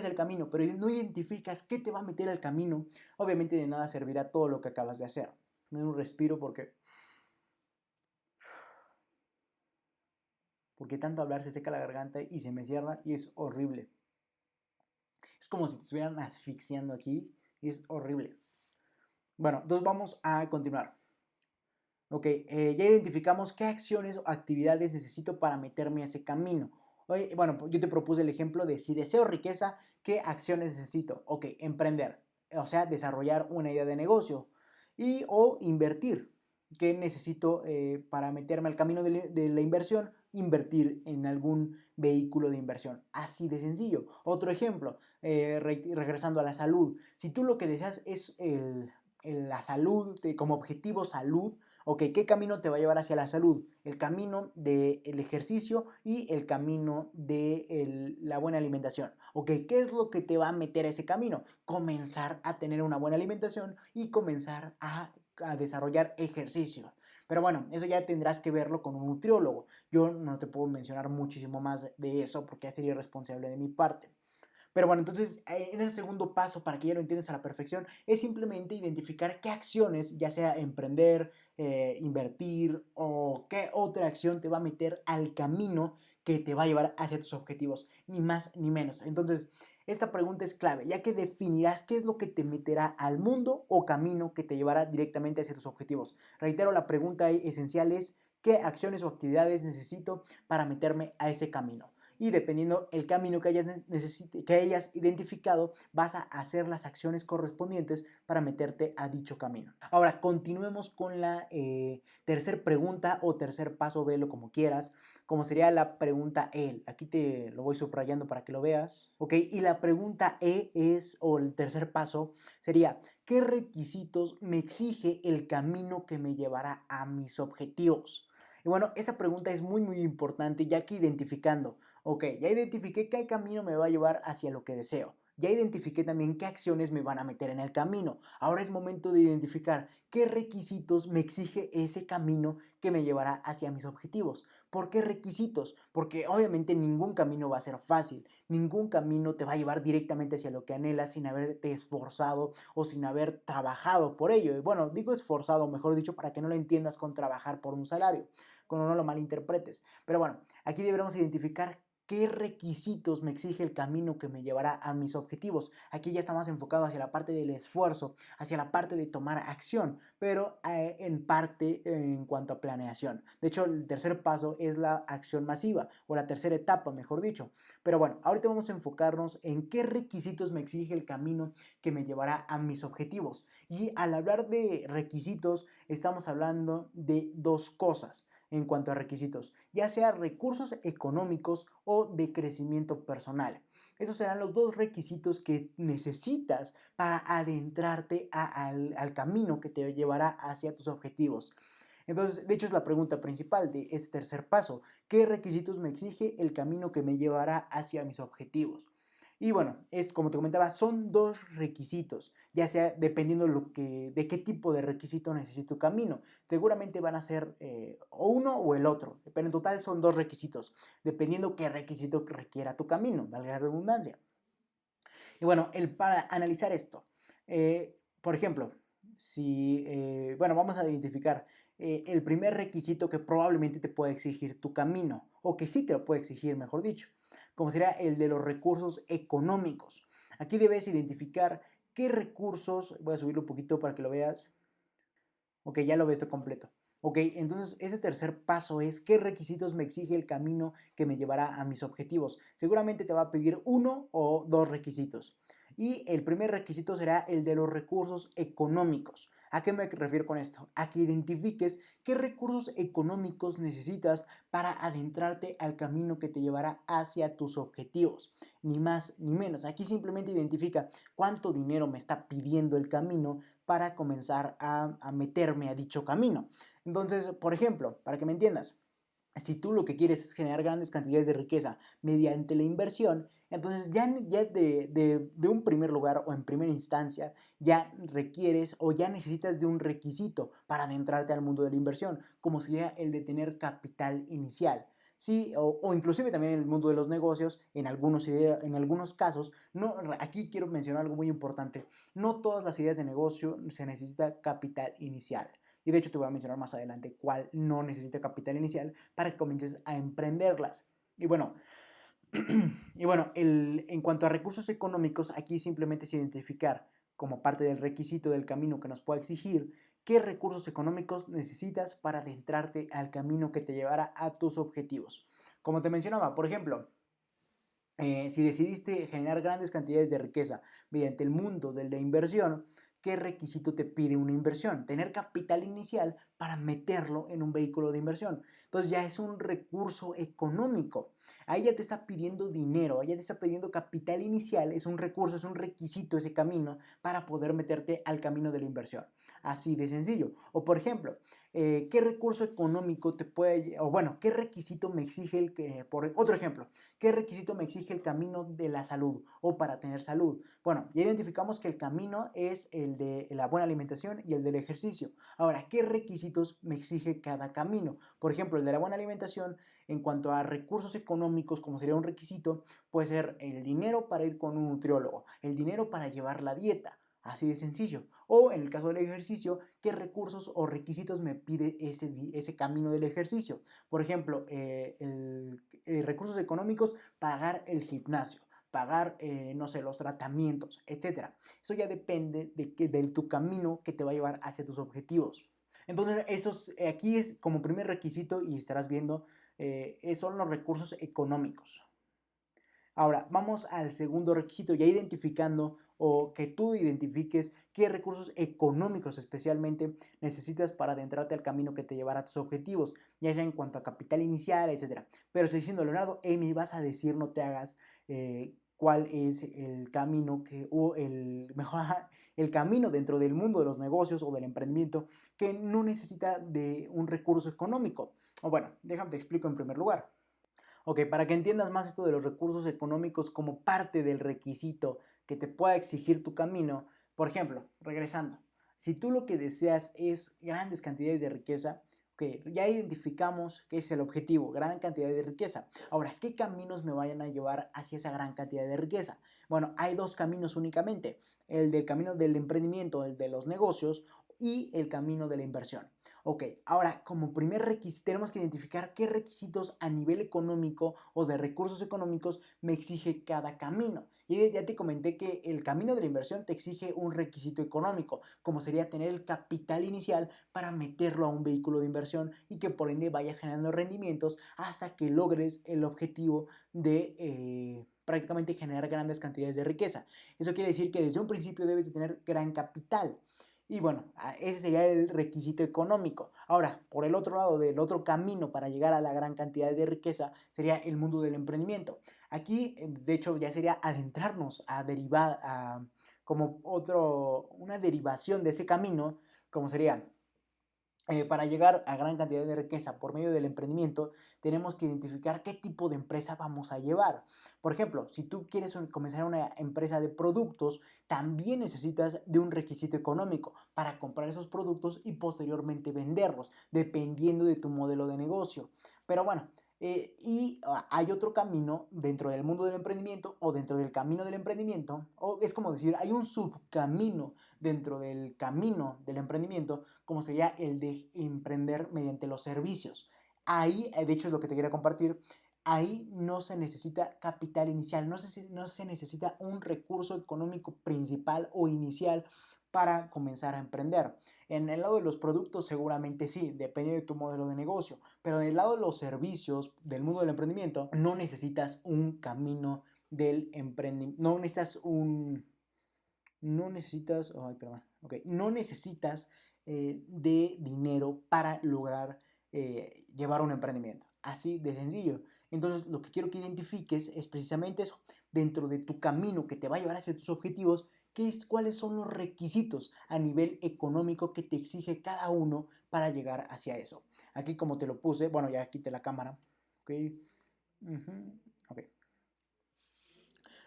el camino, pero no identificas qué te va a meter al camino, obviamente de nada servirá todo lo que acabas de hacer. Me doy un respiro porque tanto hablar se seca la garganta y se me cierra y es horrible. Es como si te estuvieran asfixiando aquí y es horrible. Bueno, entonces vamos a continuar. Ok, ya identificamos qué acciones o actividades necesito para meterme a ese camino. Oye, bueno, yo te propuse el ejemplo de si deseo riqueza, ¿qué acciones necesito? Ok, emprender, o sea, desarrollar una idea de negocio y o invertir. ¿Qué necesito para meterme al camino de la inversión? Invertir en algún vehículo de inversión. Así de sencillo. Otro ejemplo, regresando a la salud. Si tú lo que deseas es la salud, como objetivo salud, ok, ¿qué camino te va a llevar hacia la salud? El camino del ejercicio y el camino de la buena alimentación. Ok, ¿qué es lo que te va a meter a ese camino? Comenzar a tener una buena alimentación y comenzar a desarrollar ejercicio. Pero bueno, eso ya tendrás que verlo con un nutriólogo. Yo no te puedo mencionar muchísimo más de eso porque ya sería irresponsable de mi parte. Pero bueno, entonces en ese segundo paso, para que ya lo entiendas a la perfección, es simplemente identificar qué acciones, ya sea emprender, invertir o qué otra acción te va a meter al camino que te va a llevar hacia tus objetivos, ni más ni menos. Entonces, esta pregunta es clave, ya que definirás qué es lo que te meterá al mundo o camino que te llevará directamente hacia tus objetivos. Reitero, la pregunta esencial es, ¿qué acciones o actividades necesito para meterme a ese camino? Y dependiendo el camino que hayas identificado, vas a hacer las acciones correspondientes para meterte a dicho camino. Ahora, continuemos con la tercer pregunta o tercer paso, velo como quieras, como sería la pregunta E. Aquí te lo voy subrayando para que lo veas, ¿ok? Y la pregunta E es, o el tercer paso, sería, ¿qué requisitos me exige el camino que me llevará a mis objetivos? Y bueno, esa pregunta es muy importante, ya que identificando, ok, ya identifiqué qué camino me va a llevar hacia lo que deseo. Ya identifiqué también qué acciones me van a meter en el camino. Ahora es momento de identificar qué requisitos me exige ese camino que me llevará hacia mis objetivos. ¿Por qué requisitos? Porque obviamente ningún camino va a ser fácil. Ningún camino te va a llevar directamente hacia lo que anhelas sin haberte esforzado o sin haber trabajado por ello. Y bueno, digo esforzado, mejor dicho, para que no lo entiendas con trabajar por un salario, cuando no lo malinterpretes. Pero bueno, aquí deberemos identificar ¿qué requisitos me exige el camino que me llevará a mis objetivos? Aquí ya está más enfocado hacia la parte del esfuerzo, hacia la parte de tomar acción, pero en parte en cuanto a planeación. De hecho, el tercer paso es la acción masiva, o la tercera etapa, mejor dicho. Pero bueno, ahorita vamos a enfocarnos en qué requisitos me exige el camino que me llevará a mis objetivos. Y al hablar de requisitos, estamos hablando de dos cosas en cuanto a requisitos, ya sea recursos económicos o de crecimiento personal. Esos serán los dos requisitos que necesitas para adentrarte al camino que te llevará hacia tus objetivos. Entonces, de hecho, es la pregunta principal de este tercer paso. ¿Qué requisitos me exige el camino que me llevará hacia mis objetivos? Y bueno, es como te comentaba, son dos requisitos, ya sea dependiendo de qué tipo de requisito necesite tu camino. Seguramente van a ser o uno o el otro, pero en total son dos requisitos, dependiendo qué requisito requiera tu camino, valga la redundancia. Y bueno, para analizar esto, por ejemplo, si, bueno, vamos a identificar el primer requisito que probablemente te puede exigir tu camino, o que sí te lo puede exigir, mejor dicho, como sería el de los recursos económicos. Aquí debes identificar qué recursos, voy a subirlo un poquito para que lo veas. Ok, ya lo ves completo. Ok, entonces ese tercer paso es qué requisitos me exige el camino que me llevará a mis objetivos. Seguramente te va a pedir uno o dos requisitos. Y el primer requisito será el de los recursos económicos. ¿A qué me refiero con esto? A que identifiques qué recursos económicos necesitas para adentrarte al camino que te llevará hacia tus objetivos. Ni más ni menos. Aquí simplemente identifica cuánto dinero me está pidiendo el camino para comenzar a meterme a dicho camino. Entonces, por ejemplo, para que me entiendas, si tú lo que quieres es generar grandes cantidades de riqueza mediante la inversión, entonces ya de un primer lugar o en primera instancia ya requieres o ya necesitas de un requisito para adentrarte al mundo de la inversión, como sería el de tener capital inicial. Sí, o inclusive también en el mundo de los negocios, en algunos casos, no, aquí quiero mencionar algo muy importante, no todas las ideas de negocio se necesita capital inicial. Y de hecho te voy a mencionar más adelante cuál no necesita capital inicial para que comiences a emprenderlas. Y bueno, en cuanto a recursos económicos, aquí simplemente es identificar como parte del requisito del camino que nos pueda exigir qué recursos económicos necesitas para adentrarte al camino que te llevará a tus objetivos. Como te mencionaba, por ejemplo, si decidiste generar grandes cantidades de riqueza mediante el mundo de la inversión, ¿qué requisito te pide una inversión? Tener capital inicial para meterlo en un vehículo de inversión. Entonces ya es un recurso económico. Ahí ya te está pidiendo dinero, ahí ya te está pidiendo capital inicial, es un recurso, es un requisito ese camino para poder meterte al camino de la inversión. Así de sencillo. O por ejemplo, ¿qué recurso económico te puede, o bueno, qué requisito me exige por otro ejemplo, qué requisito me exige el camino de la salud o para tener salud? Bueno, ya identificamos que el camino es el de la buena alimentación y el del ejercicio. Ahora, ¿qué requisitos me exige cada camino? Por ejemplo, el de la buena alimentación, en cuanto a recursos económicos, como sería un requisito, puede ser el dinero para ir con un nutriólogo, el dinero para llevar la dieta. Así de sencillo. O en el caso del ejercicio, ¿qué recursos o requisitos me pide ese camino del ejercicio? Por ejemplo, recursos económicos, pagar el gimnasio, pagar, no sé, los tratamientos, etcétera. Eso ya depende de tu camino que te va a llevar hacia tus objetivos. Entonces, aquí es como primer requisito y estarás viendo, son los recursos económicos. Ahora, vamos al segundo requisito, ya identificando o que tú identifiques qué recursos económicos especialmente necesitas para adentrarte al camino que te llevará a tus objetivos, ya sea en cuanto a capital inicial, etcétera. Pero estoy diciendo, Leonardo, me vas a decir, no te hagas, cuál es el camino o mejor, el camino dentro del mundo de los negocios o del emprendimiento que no necesita de un recurso económico. O bueno, déjame te explico en primer lugar. Ok, para que entiendas más esto de los recursos económicos como parte del requisito que te pueda exigir tu camino, por ejemplo, regresando, si tú lo que deseas es grandes cantidades de riqueza, ok, ya identificamos que es el objetivo, gran cantidad de riqueza. Ahora, ¿qué caminos me vayan a llevar hacia esa gran cantidad de riqueza? Bueno, hay dos caminos únicamente, el del camino del emprendimiento, el de los negocios y el camino de la inversión. Ok, ahora como primer requisito tenemos que identificar qué requisitos a nivel económico o de recursos económicos me exige cada camino. Y ya te comenté que el camino de la inversión te exige un requisito económico, como sería tener el capital inicial para meterlo a un vehículo de inversión y que por ende vayas generando rendimientos hasta que logres el objetivo de prácticamente generar grandes cantidades de riqueza. Eso quiere decir que desde un principio debes de tener gran capital. Y bueno, ese sería el requisito económico. Ahora, por el otro lado, del otro camino para llegar a la gran cantidad de riqueza sería el mundo del emprendimiento. Aquí, de hecho, ya sería adentrarnos a derivar, como una derivación de ese camino, como sería para llegar a gran cantidad de riqueza por medio del emprendimiento, tenemos que identificar qué tipo de empresa vamos a llevar. Por ejemplo, si tú quieres comenzar una empresa de productos, también necesitas de un requisito económico para comprar esos productos y posteriormente venderlos, dependiendo de tu modelo de negocio. Pero bueno, hay otro camino dentro del mundo del emprendimiento o dentro del camino del emprendimiento, o es como decir, hay un subcamino dentro del camino del emprendimiento, como sería el de emprender mediante los servicios. Ahí, de hecho es lo que te quería compartir, ahí no se necesita capital inicial, no se necesita un recurso económico principal o inicial para comenzar a emprender. En el lado de los productos seguramente sí, depende de tu modelo de negocio, pero en el lado de los servicios del mundo del emprendimiento no necesitas un camino del emprendimiento, no necesitas, ay, perdón, okay, no necesitas de dinero para lograr llevar un emprendimiento. Así de sencillo. Entonces, lo que quiero que identifiques es precisamente eso. Dentro de tu camino que te va a llevar hacia tus objetivos, cuáles son los requisitos a nivel económico que te exige cada uno para llegar hacia eso. Aquí como te lo puse, bueno, ya quité la cámara. Ok. Ok.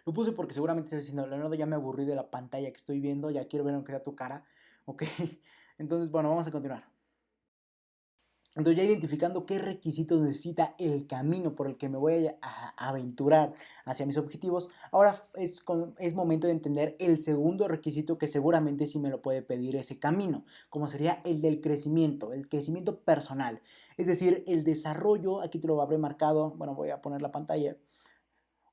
Lo puse porque seguramente estás diciendo, Leonardo, ya me aburrí de la pantalla que estoy viendo, ya quiero ver aunque sea tu cara. Ok. Entonces, bueno, vamos a continuar. Entonces ya identificando qué requisitos necesita el camino por el que me voy a aventurar hacia mis objetivos, ahora es momento de entender el segundo requisito que seguramente sí me lo puede pedir ese camino, como sería el crecimiento personal. Es decir, el desarrollo, aquí te lo habré marcado, bueno, voy a poner la pantalla.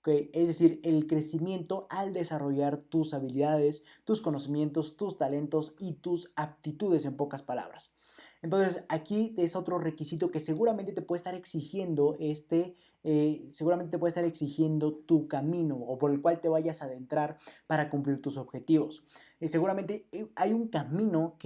Okay, es decir, el crecimiento al desarrollar tus habilidades, tus conocimientos, tus talentos y tus aptitudes en pocas palabras. Entonces, aquí es otro requisito que seguramente te puede estar exigiendo seguramente te puede estar exigiendo tu camino o por el cual te vayas a adentrar para cumplir tus objetivos. Seguramente hay un camino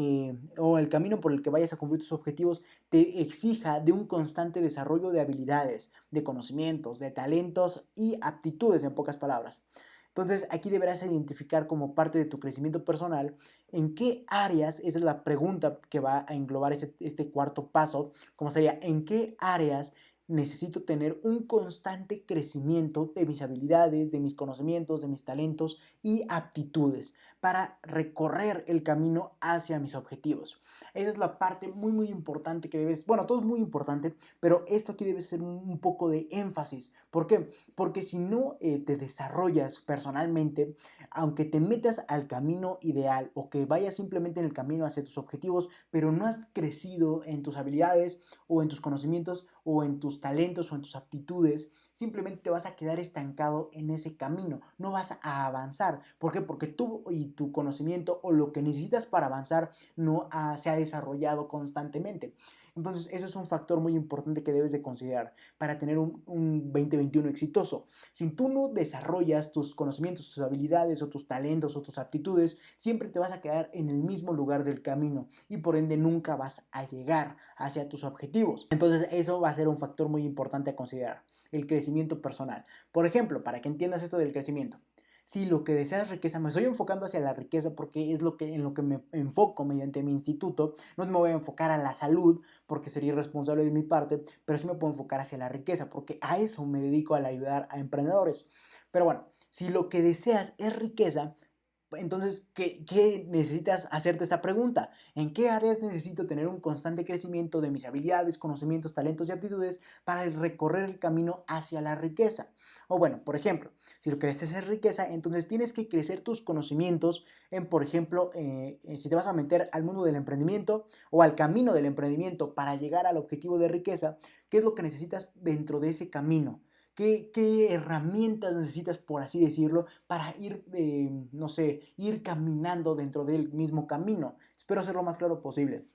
o el camino por el que vayas a cumplir tus objetivos te exija de un constante desarrollo de habilidades, de conocimientos, de talentos y aptitudes en pocas palabras. Entonces aquí deberás identificar como parte de tu crecimiento personal en qué áreas, esa es la pregunta que va a englobar este cuarto paso, como sería, en qué áreas necesito tener un constante crecimiento de mis habilidades, de mis conocimientos, de mis talentos y aptitudes para recorrer el camino hacia mis objetivos. Esa es la parte muy muy importante que debes, bueno, todo es muy importante, pero esto aquí debe ser un poco de énfasis. ¿Por qué? Porque si no te desarrollas personalmente, aunque te metas al camino ideal o que vayas simplemente en el camino hacia tus objetivos, pero no has crecido en tus habilidades o en tus conocimientos o en tus talentos o en tus aptitudes, simplemente te vas a quedar estancado en ese camino, no vas a avanzar. ¿Por qué? Porque tú y tu conocimiento o lo que necesitas para avanzar no se ha desarrollado constantemente. Entonces, eso es un factor muy importante que debes de considerar para tener un 2021 exitoso. Si tú no desarrollas tus conocimientos, tus habilidades o tus talentos o tus aptitudes, siempre te vas a quedar en el mismo lugar del camino y por ende nunca vas a llegar hacia tus objetivos. Entonces, eso va a ser un factor muy importante a considerar, el crecimiento personal. Por ejemplo, para que entiendas esto del crecimiento, si lo que deseas es riqueza, me estoy enfocando hacia la riqueza porque es en lo que me enfoco mediante mi instituto. No me voy a enfocar a la salud porque sería irresponsable de mi parte, pero sí me puedo enfocar hacia la riqueza porque a eso me dedico, al ayudar a emprendedores. Pero bueno, si lo que deseas es riqueza, Entonces, ¿qué necesitas hacerte esa pregunta? ¿En qué áreas necesito tener un constante crecimiento de mis habilidades, conocimientos, talentos y aptitudes para recorrer el camino hacia la riqueza? O bueno, por ejemplo, si lo que deseas es riqueza, entonces tienes que crecer tus conocimientos en, por ejemplo, si te vas a meter al mundo del emprendimiento o al camino del emprendimiento para llegar al objetivo de riqueza, ¿qué es lo que necesitas dentro de ese camino? ¿Qué herramientas necesitas, por así decirlo, para ir, no sé, ir caminando dentro del mismo camino? Espero ser lo más claro posible.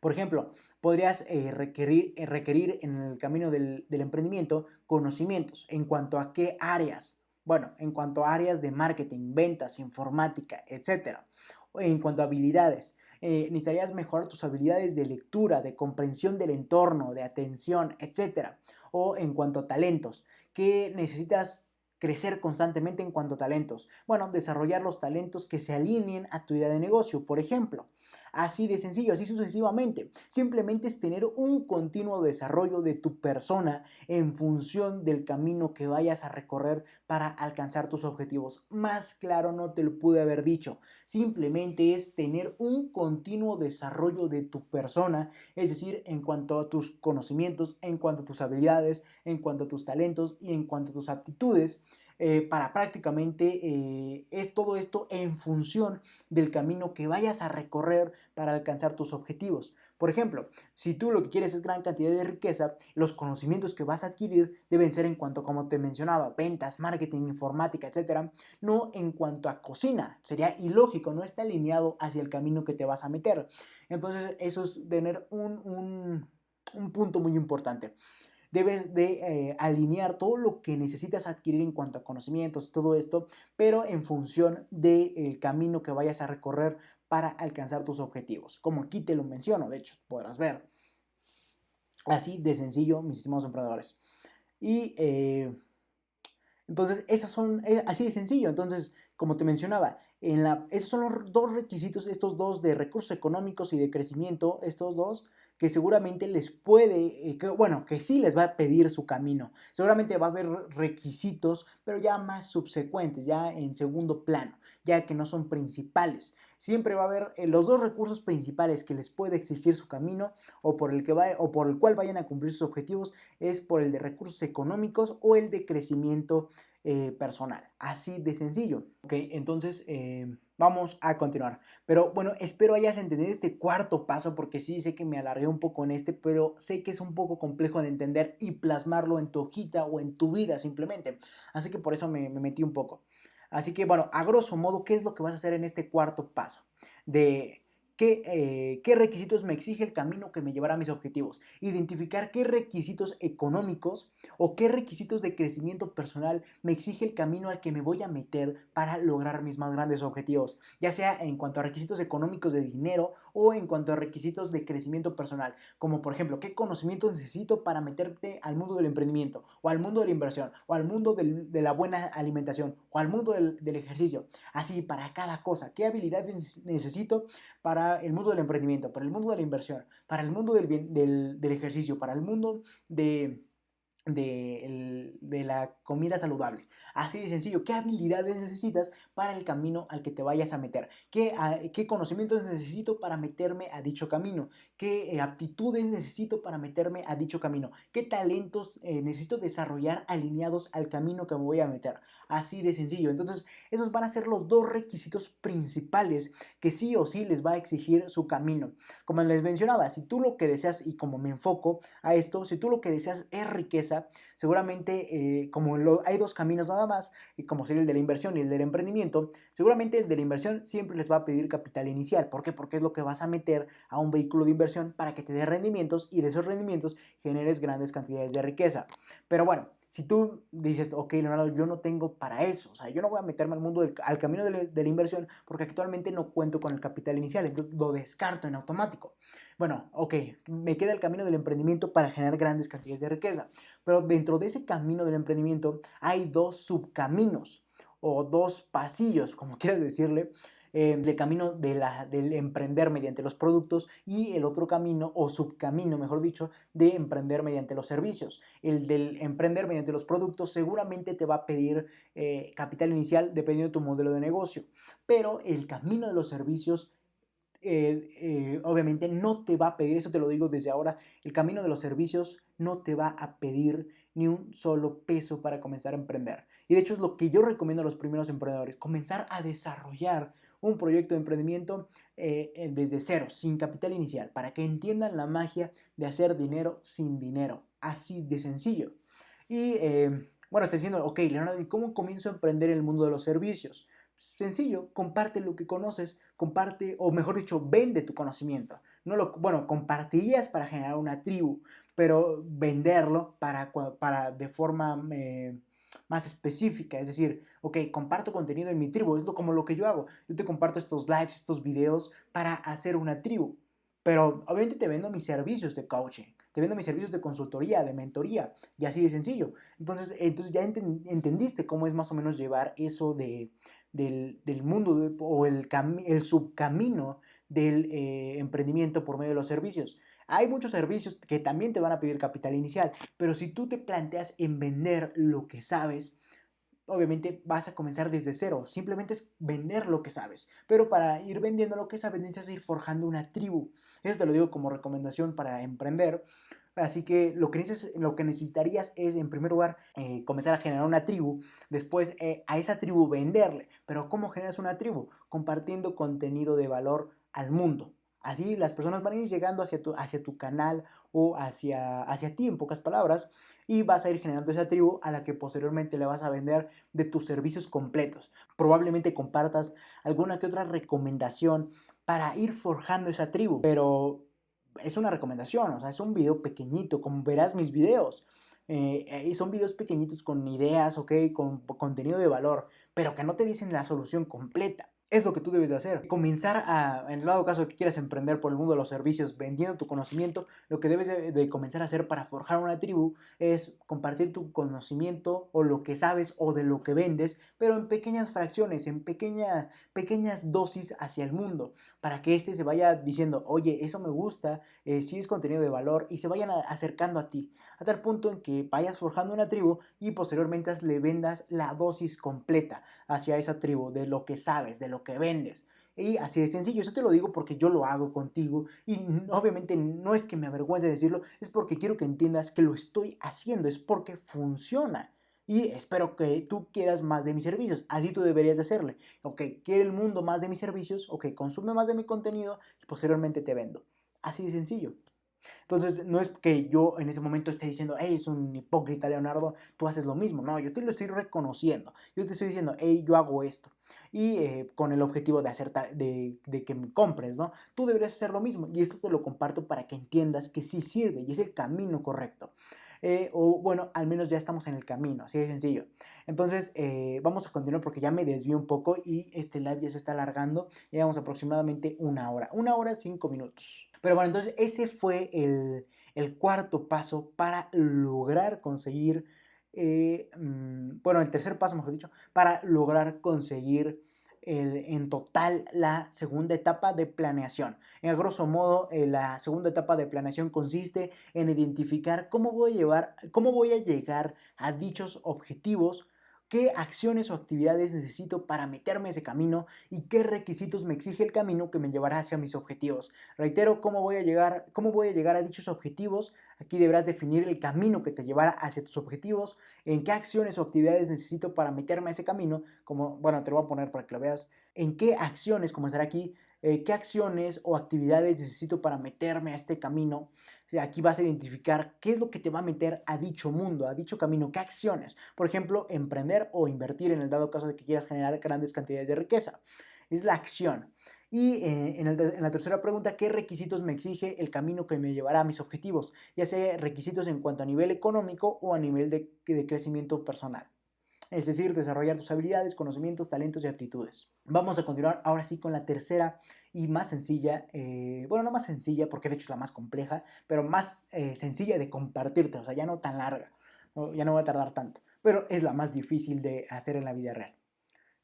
Por ejemplo, podrías requerir en el camino del emprendimiento conocimientos en cuanto a qué áreas. Bueno, en cuanto a áreas de marketing, ventas, informática, etcétera. En cuanto a habilidades, necesitarías mejorar tus habilidades de lectura, de comprensión del entorno, de atención, etcétera. O en cuanto a talentos, ¿qué necesitas crecer constantemente en cuanto a talentos? Bueno, desarrollar los talentos que se alineen a tu idea de negocio, por ejemplo. Así de sencillo, así sucesivamente. Simplemente es tener un continuo desarrollo de tu persona en función del camino que vayas a recorrer para alcanzar tus objetivos. Más claro no te lo pude haber dicho. Simplemente es tener un continuo desarrollo de tu persona, es decir, en cuanto a tus conocimientos, en cuanto a tus habilidades, en cuanto a tus talentos y en cuanto a tus aptitudes. Para prácticamente es todo esto en función del camino que vayas a recorrer para alcanzar tus objetivos. Por ejemplo, si tú lo que quieres es gran cantidad de riqueza, los conocimientos que vas a adquirir deben ser en cuanto, como te mencionaba, ventas, marketing, informática, etcétera, no en cuanto a cocina. Sería ilógico, no está alineado hacia el camino que te vas a meter. Entonces, eso es tener un punto muy importante. Debes de alinear todo lo que necesitas adquirir en cuanto a conocimientos, todo esto, pero en función del camino que vayas a recorrer para alcanzar tus objetivos. Como aquí te lo menciono, de hecho, podrás ver. Así de sencillo, mis estimados emprendedores. Y entonces, esas son, así de sencillo. Entonces, como te mencionaba, esos son los dos requisitos, estos dos de recursos económicos y de crecimiento, estos dos, que seguramente les puede, que sí les va a pedir su camino. Seguramente va a haber requisitos, pero ya más subsecuentes, ya en segundo plano, ya que no son principales. Siempre va a haber los dos recursos principales que les puede exigir su camino o por el cual vayan a cumplir sus objetivos es por el de recursos económicos o el de crecimiento personal. Así de sencillo. Ok, entonces vamos a continuar. Pero bueno, espero hayas entendido este cuarto paso porque sí sé que me alargué un poco en este, pero sé que es un poco complejo de entender y plasmarlo en tu hojita o en tu vida simplemente. Así que por eso me metí un poco. Así que bueno, a grosso modo, ¿qué es lo que vas a hacer en este cuarto paso? De qué requisitos me exige el camino que me llevará a mis objetivos. Identificar qué requisitos económicos o qué requisitos de crecimiento personal me exige el camino al que me voy a meter para lograr mis más grandes objetivos, ya sea en cuanto a requisitos económicos de dinero o en cuanto a requisitos de crecimiento personal, como por ejemplo, qué conocimientos necesito para meterte al mundo del emprendimiento o al mundo de la inversión o al mundo de la buena alimentación o al mundo del ejercicio. Así, para cada cosa, qué habilidades necesito para el mundo del emprendimiento, para el mundo de la inversión, para el mundo del ejercicio, para el mundo de la comida saludable. Así de sencillo. ¿Qué habilidades necesitas para el camino al que te vayas a meter? ¿Qué conocimientos necesito para meterme a dicho camino? ¿Qué aptitudes necesito para meterme a dicho camino? ¿Qué talentos necesito desarrollar alineados al camino que me voy a meter? Así de sencillo. Entonces, esos van a ser los dos requisitos principales que sí o sí les va a exigir su camino. Como les mencionaba, si tú lo que deseas, y como me enfoco a esto, si tú lo que deseas es riqueza, seguramente hay dos caminos nada más, como sería el de la inversión y el del emprendimiento, seguramente el de la inversión siempre les va a pedir capital inicial. ¿Por qué? Porque es lo que vas a meter a un vehículo de inversión para que te dé rendimientos y de esos rendimientos generes grandes cantidades de riqueza. Pero bueno, si tú dices, ok, Leonardo, yo no tengo para eso, o sea, yo no voy a meterme al camino de la inversión porque actualmente no cuento con el capital inicial, entonces lo descarto en automático. Bueno, ok, me queda el camino del emprendimiento para generar grandes cantidades de riqueza, pero dentro de ese camino del emprendimiento hay dos subcaminos o dos pasillos, como quieras decirle, del camino del emprender mediante los productos y el otro camino o subcamino, mejor dicho, de emprender mediante los servicios. El del emprender mediante los productos seguramente te va a pedir capital inicial dependiendo de tu modelo de negocio, pero el camino de los servicios obviamente no te va a pedir, eso te lo digo desde ahora, el camino de los servicios no te va a pedir ni un solo peso para comenzar a emprender. Y de hecho es lo que yo recomiendo a los primeros emprendedores, comenzar a desarrollar un proyecto de emprendimiento desde cero, sin capital inicial, para que entiendan la magia de hacer dinero sin dinero, así de sencillo. Y bueno, está diciendo, ok, Leonardo, ¿y cómo comienzo a emprender el mundo de los servicios? Sencillo, comparte lo que conoces, comparte, o mejor dicho, vende tu conocimiento. No bueno, compartirías para generar una tribu, pero venderlo para de forma más específica. Es decir, ok, comparto contenido en mi tribu, es como lo que yo hago. Yo te comparto estos lives, estos videos para hacer una tribu. Pero obviamente te vendo mis servicios de coaching, te vendo mis servicios de consultoría, de mentoría, y así de sencillo. Entonces ya entendiste cómo es más o menos llevar eso del mundo o el subcamino del emprendimiento por medio de los servicios. Hay muchos servicios que también te van a pedir capital inicial, pero si tú te planteas en vender lo que sabes, obviamente vas a comenzar desde cero. Simplemente es vender lo que sabes. Pero para ir vendiendo lo que sabes necesitas ir forjando una tribu. Eso te lo digo como recomendación para emprender. Así que lo que necesitarías es, en primer lugar, comenzar a generar una tribu. Después, a esa tribu venderle. Pero ¿cómo generas una tribu? Compartiendo contenido de valor al mundo. Así las personas van a ir llegando hacia tu canal o hacia ti, en pocas palabras, y vas a ir generando esa tribu a la que posteriormente le vas a vender de tus servicios completos. Probablemente compartas alguna que otra recomendación para ir forjando esa tribu, pero es una recomendación, o sea, es un video pequeñito, como verás mis videos. Son videos pequeñitos con ideas, ok, con contenido de valor, pero que no te dicen la solución completa. Es lo que tú debes de hacer. Comenzar en el dado caso de que quieras emprender por el mundo de los servicios vendiendo tu conocimiento, lo que debes de comenzar a hacer para forjar una tribu es compartir tu conocimiento o lo que sabes o de lo que vendes, pero en pequeñas fracciones, en pequeñas dosis hacia el mundo, para que éste se vaya diciendo, oye, eso me gusta, sí es contenido de valor, y se vayan acercando a ti, a tal punto en que vayas forjando una tribu y posteriormente le vendas la dosis completa hacia esa tribu, de lo que sabes, de lo que vendes. Y así de sencillo, eso te lo digo porque yo lo hago contigo y obviamente no es que me avergüence decirlo, es porque quiero que entiendas que lo estoy haciendo, es porque funciona. Y espero que tú quieras más de mis servicios, así tú deberías de hacerle. Ok, quiere el mundo más de mis servicios, ok, consume más de mi contenido y posteriormente te vendo. Así de sencillo. Entonces, no es que yo en ese momento esté diciendo, hey, es un hipócrita, Leonardo, tú haces lo mismo. No, yo te lo estoy reconociendo. Yo te estoy diciendo, hey, yo hago esto. Y con el objetivo de que me compres, ¿no? Tú deberías hacer lo mismo. Y esto te lo comparto para que entiendas que sí sirve y es el camino correcto. O bueno, al menos ya estamos en el camino, así de sencillo. Entonces, vamos a continuar porque ya me desvío un poco y este live ya se está alargando. Llevamos aproximadamente 1 hora, 5 minutos. Pero bueno, entonces ese fue el cuarto paso para lograr conseguir, bueno, el tercer paso, mejor dicho, para lograr conseguir en total la segunda etapa de planeación. A grosso modo, la segunda etapa de planeación consiste en identificar cómo voy a llegar a dichos objetivos, qué acciones o actividades necesito para meterme a ese camino y qué requisitos me exige el camino que me llevará hacia mis objetivos. Reitero, cómo voy a llegar a dichos objetivos. Aquí deberás definir el camino que te llevará hacia tus objetivos, en qué acciones o actividades necesito para meterme a ese camino, como, bueno, te lo voy a poner para que lo veas, en qué acciones, como estará aquí, qué acciones o actividades necesito para meterme a este camino. O sea, aquí vas a identificar qué es lo que te va a meter a dicho mundo, a dicho camino, qué acciones. Por ejemplo, emprender o invertir en el dado caso de que quieras generar grandes cantidades de riqueza. Es la acción. Y en la tercera pregunta, ¿qué requisitos me exige el camino que me llevará a mis objetivos? Ya sea requisitos en cuanto a nivel económico o a nivel de crecimiento personal. Es decir, desarrollar tus habilidades, conocimientos, talentos y aptitudes. Vamos a continuar ahora sí con la tercera y más sencilla, bueno, no más sencilla porque de hecho es la más compleja, pero más sencilla de compartirte, o sea, ya no tan larga, ¿no? Ya no va a tardar tanto, pero es la más difícil de hacer en la vida real.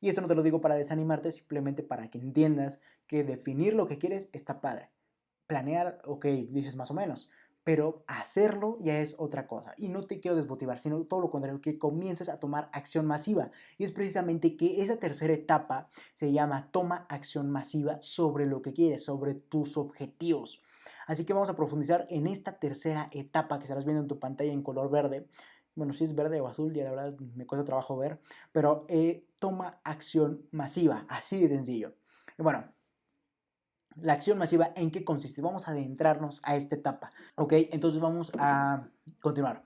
Y esto no te lo digo para desanimarte, simplemente para que entiendas que definir lo que quieres está padre. Planear, ok, dices más o menos, pero hacerlo ya es otra cosa. Y no te quiero desmotivar, sino todo lo contrario, que comiences a tomar acción masiva. Y es precisamente que esa tercera etapa se llama toma acción masiva sobre lo que quieres, sobre tus objetivos. Así que vamos a profundizar en esta tercera etapa que estarás viendo en tu pantalla en color verde. Bueno, si es verde o azul, ya la verdad me cuesta trabajo ver, pero toma acción masiva, así de sencillo. Y bueno, la acción masiva, ¿en qué consiste? Vamos a adentrarnos a esta etapa, ¿ok? Entonces vamos a continuar.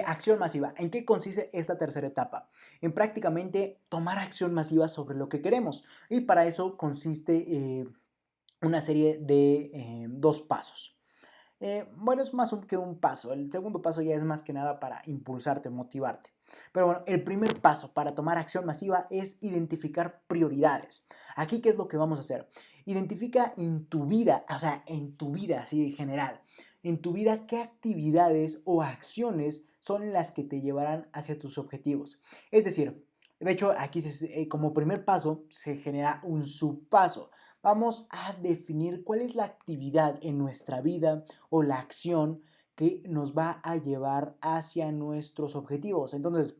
Acción masiva, ¿en qué consiste esta tercera etapa? En prácticamente tomar acción masiva sobre lo que queremos. Y para eso consiste una serie de 2 pasos. Bueno, es más que un paso. El segundo paso ya es más que nada para impulsarte, motivarte. Pero bueno, el primer paso para tomar acción masiva es identificar prioridades. Aquí, ¿qué es lo que vamos a hacer? Identifica en tu vida, o sea, en tu vida así en general, en tu vida qué actividades o acciones son las que te llevarán hacia tus objetivos. Es decir, de hecho, aquí como primer paso se genera un subpaso. Vamos a definir cuál es la actividad en nuestra vida o la acción que nos va a llevar hacia nuestros objetivos. Entonces,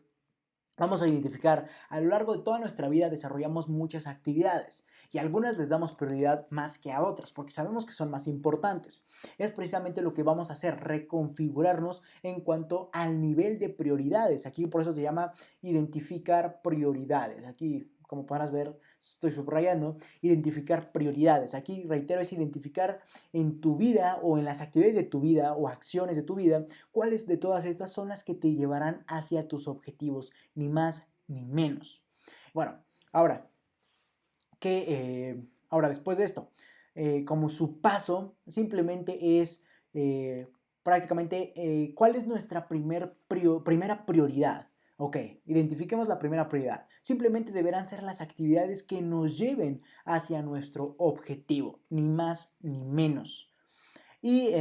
vamos a identificar, a lo largo de toda nuestra vida desarrollamos muchas actividades y a algunas les damos prioridad más que a otras porque sabemos que son más importantes. Es precisamente lo que vamos a hacer, reconfigurarnos en cuanto al nivel de prioridades. Aquí por eso se llama identificar prioridades. Aquí, como podrás ver, estoy subrayando, identificar prioridades. Aquí, reitero, es identificar en tu vida o en las actividades de tu vida o acciones de tu vida cuáles de todas estas son las que te llevarán hacia tus objetivos, ni más ni menos. Bueno, ahora, ahora después de esto, como su paso, simplemente es prácticamente cuál es nuestra primera prioridad. Ok, identifiquemos la primera prioridad. Simplemente deberán ser las actividades que nos lleven hacia nuestro objetivo, ni más ni menos. Y,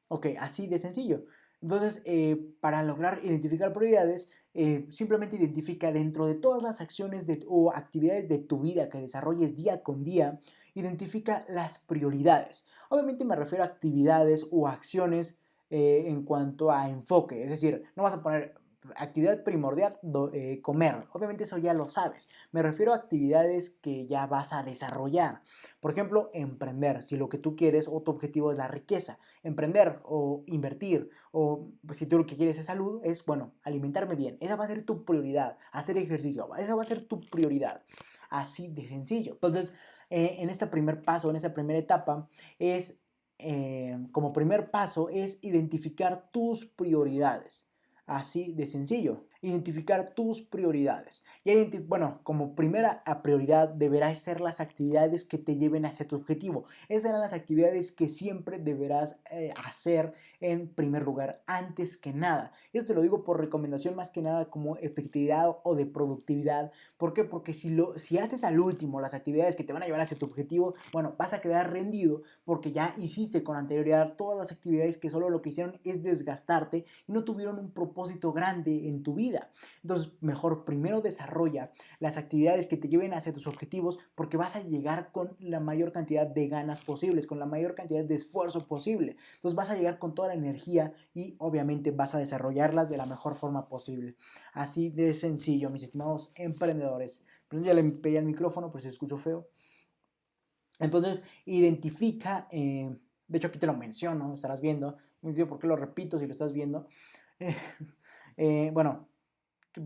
ok, así de sencillo. Entonces, para lograr identificar prioridades, simplemente identifica dentro de todas las acciones o actividades de tu vida que desarrolles día con día, identifica las prioridades. Obviamente me refiero a actividades o acciones en cuanto a enfoque. Es decir, no vas a poner actividad primordial, comer. Obviamente eso ya lo sabes. Me refiero a actividades que ya vas a desarrollar. Por ejemplo, emprender, si lo que tú quieres o tu objetivo es la riqueza. Emprender o invertir, o pues, si tú lo que quieres es salud, es, bueno, alimentarme bien. Esa va a ser tu prioridad. Hacer ejercicio, esa va a ser tu prioridad. Así de sencillo. Entonces, en este primer paso, en esta primera etapa, como primer paso, es identificar tus prioridades. Así de sencillo. Identificar tus prioridades. Y bueno, como primera prioridad deberás ser las actividades que te lleven hacia tu objetivo. Esas serán las actividades que siempre deberás hacer en primer lugar, antes que nada. Esto te lo digo por recomendación más que nada como efectividad o de productividad. ¿Por qué? Porque si haces al último las actividades que te van a llevar hacia tu objetivo, bueno, vas a quedar rendido porque ya hiciste con anterioridad todas las actividades que solo lo que hicieron es desgastarte y no tuvieron un propósito grande en tu vida. Entonces, mejor primero desarrolla las actividades que te lleven hacia tus objetivos porque vas a llegar con la mayor cantidad de ganas posibles, con la mayor cantidad de esfuerzo posible. Entonces vas a llegar con toda la energía y obviamente vas a desarrollarlas de la mejor forma posible. Así de sencillo, mis estimados emprendedores. Pero ya le pegué al micrófono, pues se escuchó feo. Entonces, identifica, de hecho aquí te lo menciono, estarás viendo, no sé por qué lo repito si lo estás viendo. Bueno,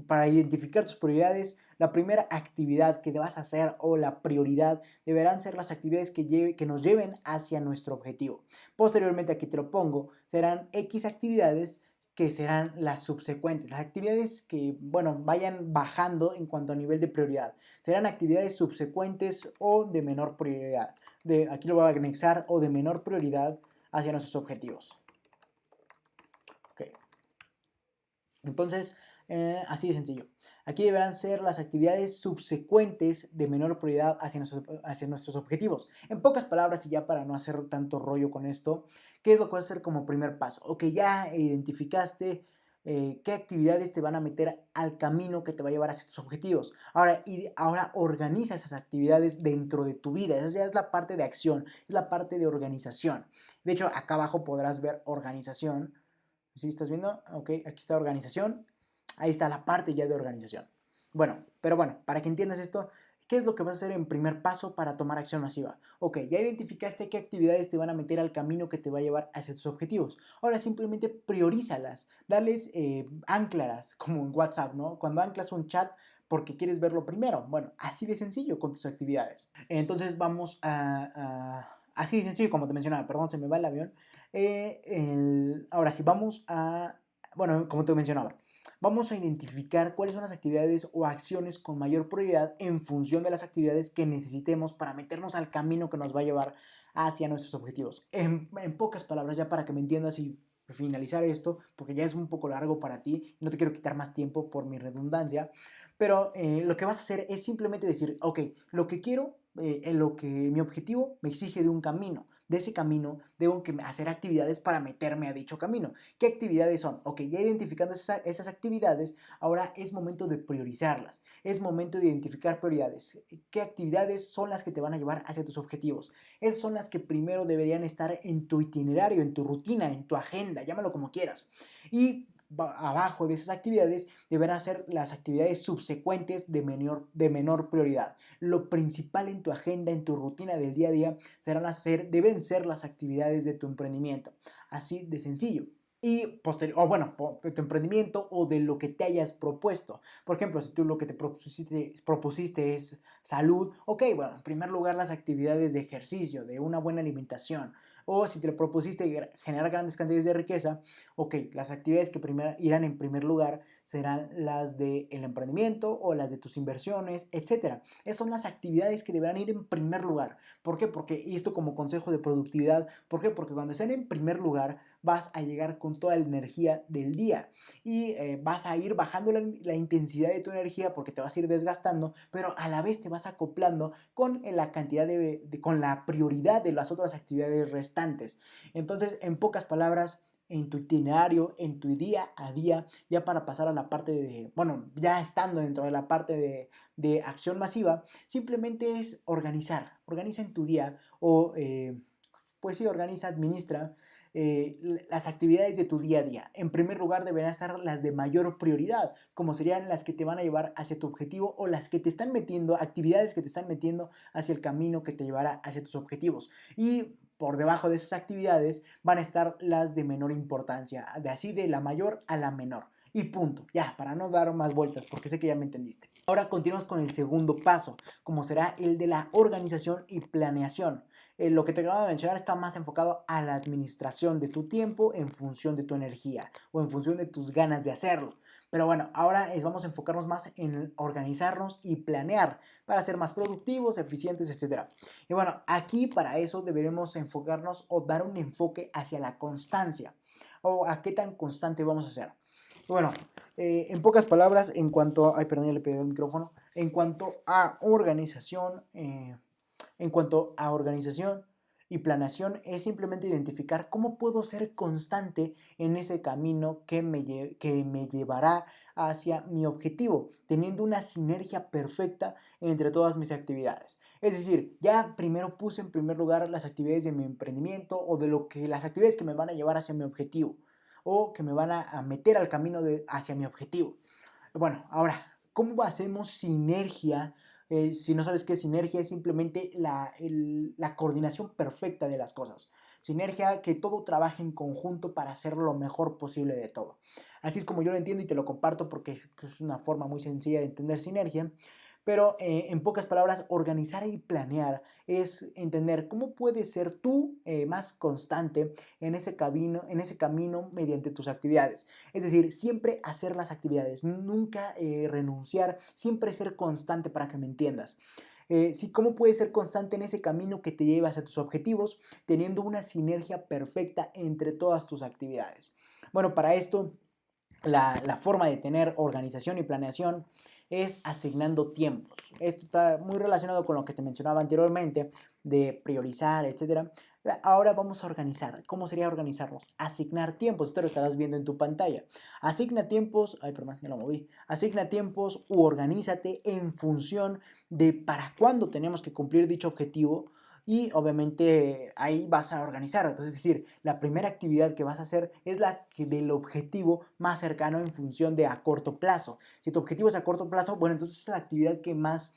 para identificar tus prioridades, la primera actividad que vas a hacer o la prioridad deberán ser las actividades que nos lleven hacia nuestro objetivo. Posteriormente, aquí te lo pongo, serán X actividades que serán las subsecuentes, las actividades que, bueno, vayan bajando en cuanto a nivel de prioridad. Serán actividades subsecuentes o de menor prioridad. Aquí lo voy a anexar o de menor prioridad hacia nuestros objetivos. Okay. Entonces, así de sencillo. Aquí deberán ser las actividades subsecuentes de menor prioridad hacia nuestros objetivos. En pocas palabras, y ya para no hacer tanto rollo con esto, ¿qué es lo que vas a hacer como primer paso? Ok, ya identificaste qué actividades te van a meter al camino que te va a llevar hacia tus objetivos. Ahora organiza esas actividades dentro de tu vida. Esa ya es la parte de acción, es la parte de organización. De hecho, acá abajo podrás ver organización. ¿Sí estás viendo? Ok, aquí está organización. Ahí está la parte ya de organización. Pero bueno, para que entiendas esto, ¿qué es lo que vas a hacer en primer paso para tomar acción masiva? Ok, ya identificaste qué actividades te van a meter al camino que te va a llevar hacia tus objetivos. Ahora simplemente priorízalas, dales, anclalas, como en WhatsApp, ¿no? Cuando anclas un chat porque quieres verlo primero. Bueno, así de sencillo con tus actividades. Entonces vamos así de sencillo como te mencionaba, perdón, se me va el avión. Ahora sí, bueno, como te mencionaba, vamos a identificar cuáles son las actividades o acciones con mayor prioridad en función de las actividades que necesitemos para meternos al camino que nos va a llevar hacia nuestros objetivos. En pocas palabras, ya para que me entiendas y finalizar esto, porque ya es un poco largo para ti y no te quiero quitar más tiempo por mi redundancia, pero lo que vas a hacer es simplemente decir, ok, lo que quiero, mi objetivo me exige de un camino. De ese camino debo hacer actividades para meterme a dicho camino. ¿Qué actividades son? Ok, ya identificando esas actividades, ahora es momento de priorizarlas. Es momento de identificar prioridades. ¿Qué actividades son las que te van a llevar hacia tus objetivos? Esas son las que primero deberían estar en tu itinerario, en tu rutina, en tu agenda, llámalo como quieras. Y abajo de esas actividades deberán ser las actividades subsecuentes de menor prioridad. Lo principal en tu agenda, en tu rutina del día a día, deben ser las actividades de tu emprendimiento. Así de sencillo. Y de tu emprendimiento o de lo que te hayas propuesto. Por ejemplo, si tú lo que te propusiste es salud, ok, bueno, en primer lugar las actividades de ejercicio, de una buena alimentación. O si te lo propusiste generar grandes cantidades de riqueza, ok, las actividades que irán en primer lugar serán las del emprendimiento o las de tus inversiones, etcétera. Esas son las actividades que deberán ir en primer lugar. ¿Por qué? Y esto como consejo de productividad, ¿por qué? Porque cuando estén en primer lugar vas a llegar con toda la energía del día y vas a ir bajando la intensidad de tu energía porque te vas a ir desgastando, pero a la vez te vas acoplando con la cantidad con la prioridad de las otras actividades restantes. Entonces, en pocas palabras, en tu itinerario, en tu día a día, ya para pasar a la parte ya estando dentro de la parte de acción masiva, simplemente es organiza en tu día pues sí, organiza, administra las actividades de tu día a día. En primer lugar deberán estar las de mayor prioridad, como serían las que te van a llevar hacia tu objetivo o las que te están metiendo, actividades que te están metiendo hacia el camino que te llevará hacia tus objetivos. Y por debajo de esas actividades van a estar las de menor importancia, de la mayor a la menor. Y punto, ya, para no dar más vueltas, porque sé que ya me entendiste. Ahora continuamos con el segundo paso, como será el de la organización y planeación. Lo que te acabo de mencionar está más enfocado a la administración de tu tiempo en función de tu energía o en función de tus ganas de hacerlo. Pero bueno, ahora vamos a enfocarnos más en organizarnos y planear para ser más productivos, eficientes, etc. Y bueno, aquí para eso deberemos enfocarnos o dar un enfoque hacia la constancia o a qué tan constante vamos a ser. Bueno, en pocas palabras, ay, perdón, ya le pedí el micrófono. En cuanto a organización y planeación, es simplemente identificar cómo puedo ser constante en ese camino que me llevará hacia mi objetivo, teniendo una sinergia perfecta entre todas mis actividades. Es decir, ya primero puse en primer lugar las actividades de mi emprendimiento o las actividades que me van a llevar hacia mi objetivo o que me van a meter al camino hacia mi objetivo. Bueno, ahora, ¿cómo hacemos sinergia? Si no sabes qué es sinergia, es simplemente la coordinación perfecta de las cosas. Sinergia, que todo trabaje en conjunto para hacer lo mejor posible de todo. Así es como yo lo entiendo y te lo comparto porque es una forma muy sencilla de entender sinergia. Pero en pocas palabras, organizar y planear es entender cómo puedes ser tú más constante en ese camino mediante tus actividades. Es decir, siempre hacer las actividades, nunca renunciar, siempre ser constante para que me entiendas. ¿Cómo puedes ser constante en ese camino que te lleva hacia tus objetivos, teniendo una sinergia perfecta entre todas tus actividades? Bueno, para esto, la forma de tener organización y planeación es asignando tiempos. Esto está muy relacionado con lo que te mencionaba anteriormente, de priorizar, etcétera. Ahora vamos a organizar. ¿Cómo sería organizarnos? Asignar tiempos. Esto lo estarás viendo en tu pantalla. Asigna tiempos. Ay, perdón, ya lo moví. Asigna tiempos u organízate en función de para cuándo tenemos que cumplir dicho objetivo. Y obviamente ahí vas a organizar. Entonces, es decir, la primera actividad que vas a hacer es la que del objetivo más cercano en función de a corto plazo. Si tu objetivo es a corto plazo, bueno, entonces es la actividad que más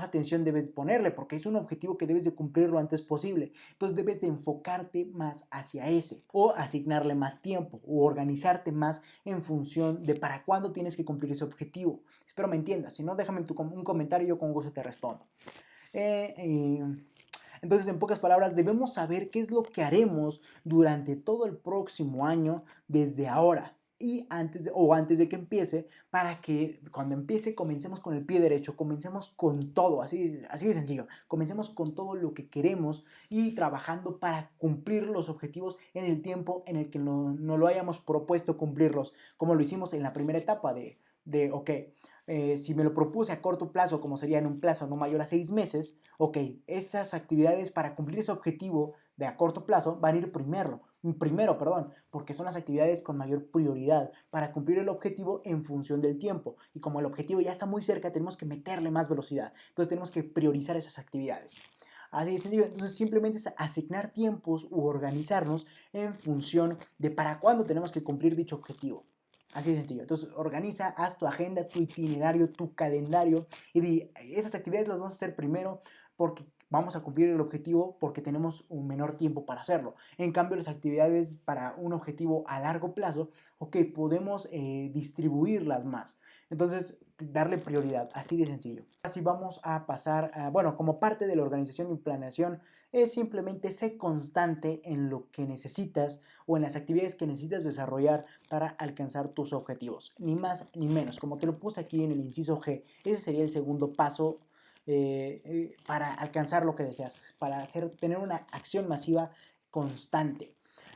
atención debes ponerle, porque es un objetivo que debes de cumplir lo antes posible. Entonces debes de enfocarte más hacia ese, o asignarle más tiempo, o organizarte más en función de para cuándo tienes que cumplir ese objetivo. Espero me entiendas. Si no, déjame un comentario, yo con gusto te respondo. Entonces, en pocas palabras, debemos saber qué es lo que haremos durante todo el próximo año desde ahora y antes de que empiece, para que cuando empiece comencemos con el pie derecho, comencemos con todo, así de sencillo, comencemos con todo lo que queremos y trabajando para cumplir los objetivos en el tiempo en el que no lo hayamos propuesto cumplirlos, como lo hicimos en la primera etapa ok, si me lo propuse a corto plazo, como sería en un plazo no mayor a 6 meses, ok, esas actividades para cumplir ese objetivo de a corto plazo van a ir primero, porque son las actividades con mayor prioridad para cumplir el objetivo en función del tiempo. Y como el objetivo ya está muy cerca, tenemos que meterle más velocidad. Entonces tenemos que priorizar esas actividades. Así de sencillo. Entonces simplemente es asignar tiempos u organizarnos en función de para cuándo tenemos que cumplir dicho objetivo. Así de sencillo. Entonces organiza, haz tu agenda, tu itinerario, tu calendario y di, esas actividades las vamos a hacer primero porque vamos a cumplir el objetivo porque tenemos un menor tiempo para hacerlo. En cambio, las actividades para un objetivo a largo plazo, ok, podemos distribuirlas más. Entonces, darle prioridad, así de sencillo. Así vamos a pasar, bueno, como parte de la organización y planeación, es simplemente ser constante en lo que necesitas o en las actividades que necesitas desarrollar para alcanzar tus objetivos. Ni más ni menos. Como te lo puse aquí en el inciso G, ese sería el segundo paso para alcanzar lo que deseas, para tener una acción masiva constante.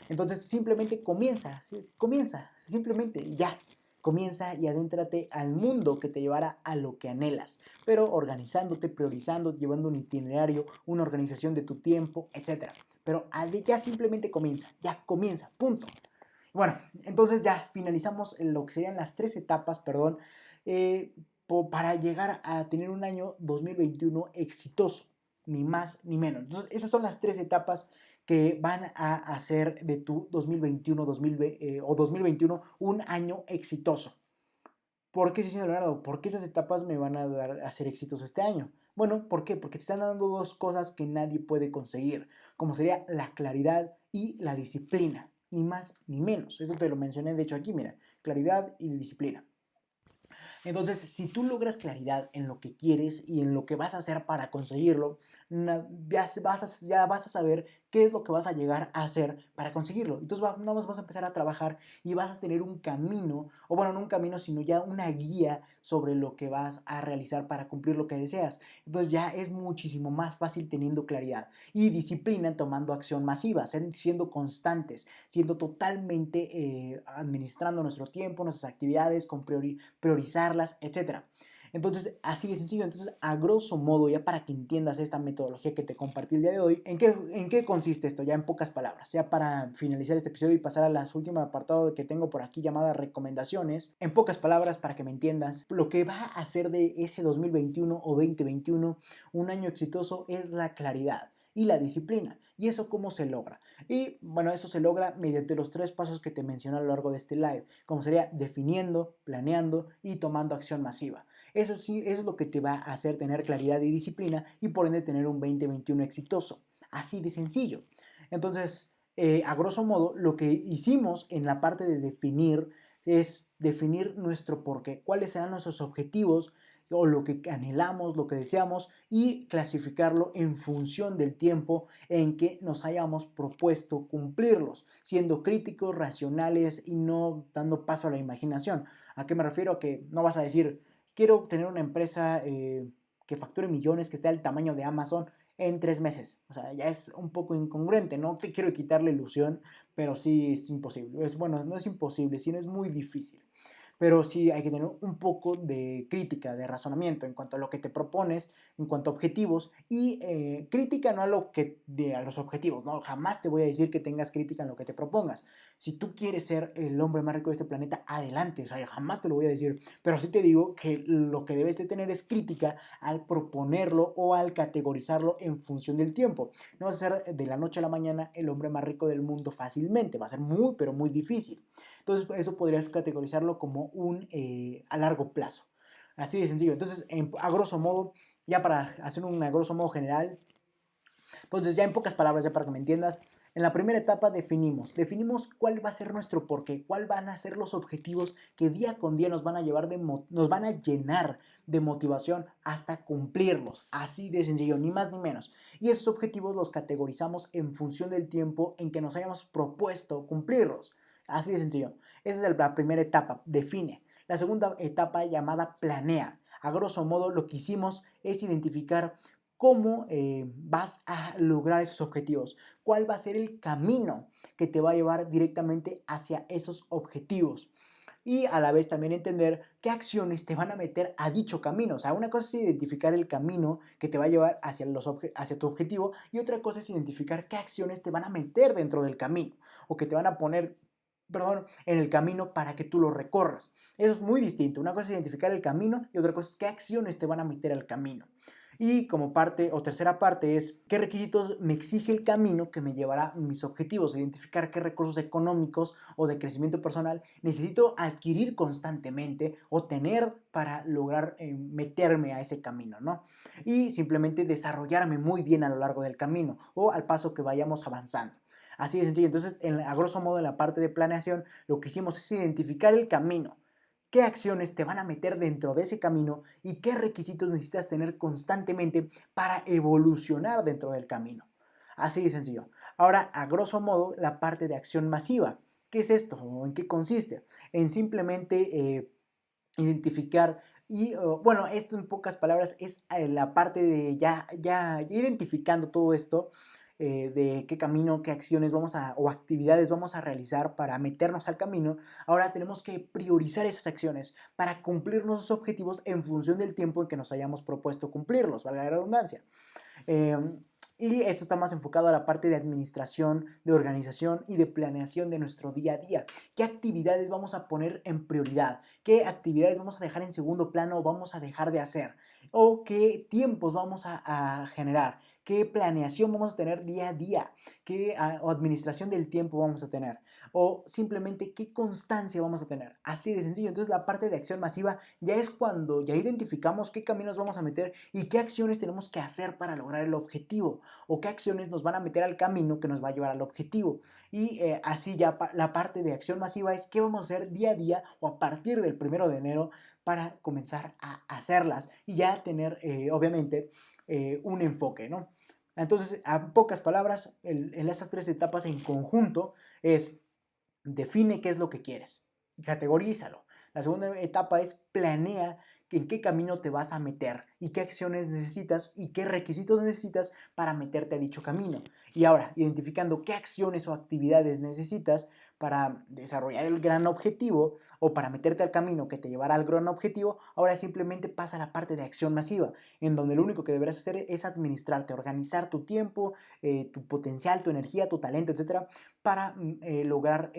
Entonces simplemente comienza, ¿sí? Comienza, simplemente ya. Comienza y adéntrate al mundo que te llevará a lo que anhelas, pero organizándote, priorizando, llevando un itinerario, una organización de tu tiempo, etc. Pero ya simplemente comienza, punto. Bueno, entonces ya finalizamos lo que serían las 3 etapas, perdón, para llegar a tener un año 2021 exitoso, ni más ni menos. Entonces, esas son las 3 etapas que van a hacer de tu 2021, 2021 un año exitoso. ¿Por qué, sí, señor Leonardo? ¿Por qué esas etapas me van a dar a ser exitoso este año? Bueno, ¿por qué? Porque te están dando dos cosas que nadie puede conseguir, como sería la claridad y la disciplina, ni más ni menos. Eso te lo mencioné, de hecho, aquí, mira, claridad y disciplina. Entonces, si tú logras claridad en lo que quieres y en lo que vas a hacer para conseguirlo, ya vas a saber qué es lo que vas a llegar a hacer para conseguirlo. Entonces, nada más vas a empezar a trabajar y vas a tener un camino, o bueno, no un camino, sino ya una guía sobre lo que vas a realizar para cumplir lo que deseas. Entonces, ya es muchísimo más fácil teniendo claridad y disciplina, tomando acción masiva, siendo constantes, siendo totalmente administrando nuestro tiempo, nuestras actividades, con priorizarlas, etcétera. Entonces, así de sencillo. Entonces, a grosso modo, ya para que entiendas esta metodología que te compartí el día de hoy, ¿en qué consiste esto? Ya en pocas palabras, ya para finalizar este episodio y pasar a las últimas apartado que tengo por aquí llamada recomendaciones. En pocas palabras, para que me entiendas, lo que va a hacer de ese 2021 o 2021 un año exitoso es la claridad y la disciplina. ¿Y eso cómo se logra? Y bueno, eso se logra mediante los 3 pasos que te mencioné a lo largo de este live, como sería definiendo, planeando y tomando acción masiva. Eso sí, eso es lo que te va a hacer tener claridad y disciplina y por ende tener un 2021 exitoso. Así de sencillo. Entonces, a grosso modo, lo que hicimos en la parte de definir es definir nuestro porqué, cuáles serán nuestros objetivos o lo que anhelamos, lo que deseamos y clasificarlo en función del tiempo en que nos hayamos propuesto cumplirlos, siendo críticos, racionales y no dando paso a la imaginación. ¿A qué me refiero? Que no vas a decir, quiero tener una empresa que facture millones, que esté al tamaño de Amazon en 3 meses. O sea, ya es un poco incongruente. No te quiero quitar la ilusión, pero sí es imposible. Bueno, no es imposible, sino es muy difícil. pero sí hay que tener un poco de crítica, de razonamiento en cuanto a lo que te propones, en cuanto a objetivos y crítica no a a los objetivos, ¿no? Jamás te voy a decir que tengas crítica en lo que te propongas. Si tú quieres ser el hombre más rico de este planeta, adelante, o sea, jamás te lo voy a decir, pero sí te digo que lo que debes de tener es crítica al proponerlo o al categorizarlo en función del tiempo. No vas a ser de la noche a la mañana el hombre más rico del mundo fácilmente, va a ser muy, pero muy difícil. Entonces, eso podrías categorizarlo como a largo plazo. Así de sencillo. Entonces, a grosso modo, ya para hacer un a grosso modo general, entonces ya en pocas palabras, ya para que me entiendas, en la primera etapa definimos cuál va a ser nuestro porqué, cuál van a ser los objetivos que día con día nos van a nos van a llenar de motivación hasta cumplirlos, así de sencillo, ni más ni menos. Y esos objetivos los categorizamos en función del tiempo en que nos hayamos propuesto cumplirlos, así de sencillo. Esa es la primera etapa, define. La segunda etapa llamada planea. A grosso modo lo que hicimos es identificar cómo vas a lograr esos objetivos, cuál va a ser el camino que te va a llevar directamente hacia esos objetivos y a la vez también entender qué acciones te van a meter a dicho camino. O sea, una cosa es identificar el camino que te va a llevar hacia tu objetivo y otra cosa es identificar qué acciones te van a meter dentro del camino o que te van a poner, perdón, en el camino para que tú lo recorras. Eso es muy distinto. Una cosa es identificar el camino y otra cosa es qué acciones te van a meter al camino. Y como parte o tercera parte es qué requisitos me exige el camino que me llevará a mis objetivos, identificar qué recursos económicos o de crecimiento personal necesito adquirir constantemente o tener para lograr meterme a ese camino, ¿no? Y simplemente desarrollarme muy bien a lo largo del camino o al paso que vayamos avanzando. Así de sencillo. Entonces, a grosso modo, en la parte de planeación, lo que hicimos es identificar el camino, qué acciones te van a meter dentro de ese camino y qué requisitos necesitas tener constantemente para evolucionar dentro del camino. Así de sencillo. Ahora, a grosso modo, la parte de acción masiva. ¿Qué es esto? ¿O en qué consiste? En simplemente identificar bueno, esto en pocas palabras es la parte de ya identificando todo esto, de qué camino, qué acciones o actividades vamos a realizar para meternos al camino. Ahora tenemos que priorizar esas acciones para cumplir nuestros objetivos en función del tiempo en que nos hayamos propuesto cumplirlos, valga la redundancia. Eh, y esto está más enfocado a la parte de administración, de organización y de planeación de nuestro día a día. ¿Qué actividades vamos a poner en prioridad? ¿Qué actividades vamos a dejar en segundo plano o vamos a dejar de hacer? ¿O qué tiempos vamos a generar? ¿Qué planeación vamos a tener día a día? ¿Qué o administración del tiempo vamos a tener? O simplemente qué constancia vamos a tener. Así de sencillo. Entonces la parte de acción masiva ya es cuando ya identificamos qué caminos vamos a meter y qué acciones tenemos que hacer para lograr el objetivo o qué acciones nos van a meter al camino que nos va a llevar al objetivo. Y así ya la parte de acción masiva es qué vamos a hacer día a día o a partir del 1 de enero para comenzar a hacerlas y ya tener obviamente un enfoque, ¿no? Entonces, a pocas palabras, en esas tres etapas en conjunto es define qué es lo que quieres y categorízalo. La segunda etapa es planea en qué camino te vas a meter y qué acciones necesitas y qué requisitos necesitas para meterte a dicho camino. Y ahora, identificando qué acciones o actividades necesitas para desarrollar el gran objetivo o para meterte al camino que te llevará al gran objetivo, ahora simplemente pasa a la parte de acción masiva, en donde lo único que deberás hacer es administrarte, organizar tu tiempo, tu potencial, tu energía, tu talento, etcétera, para lograr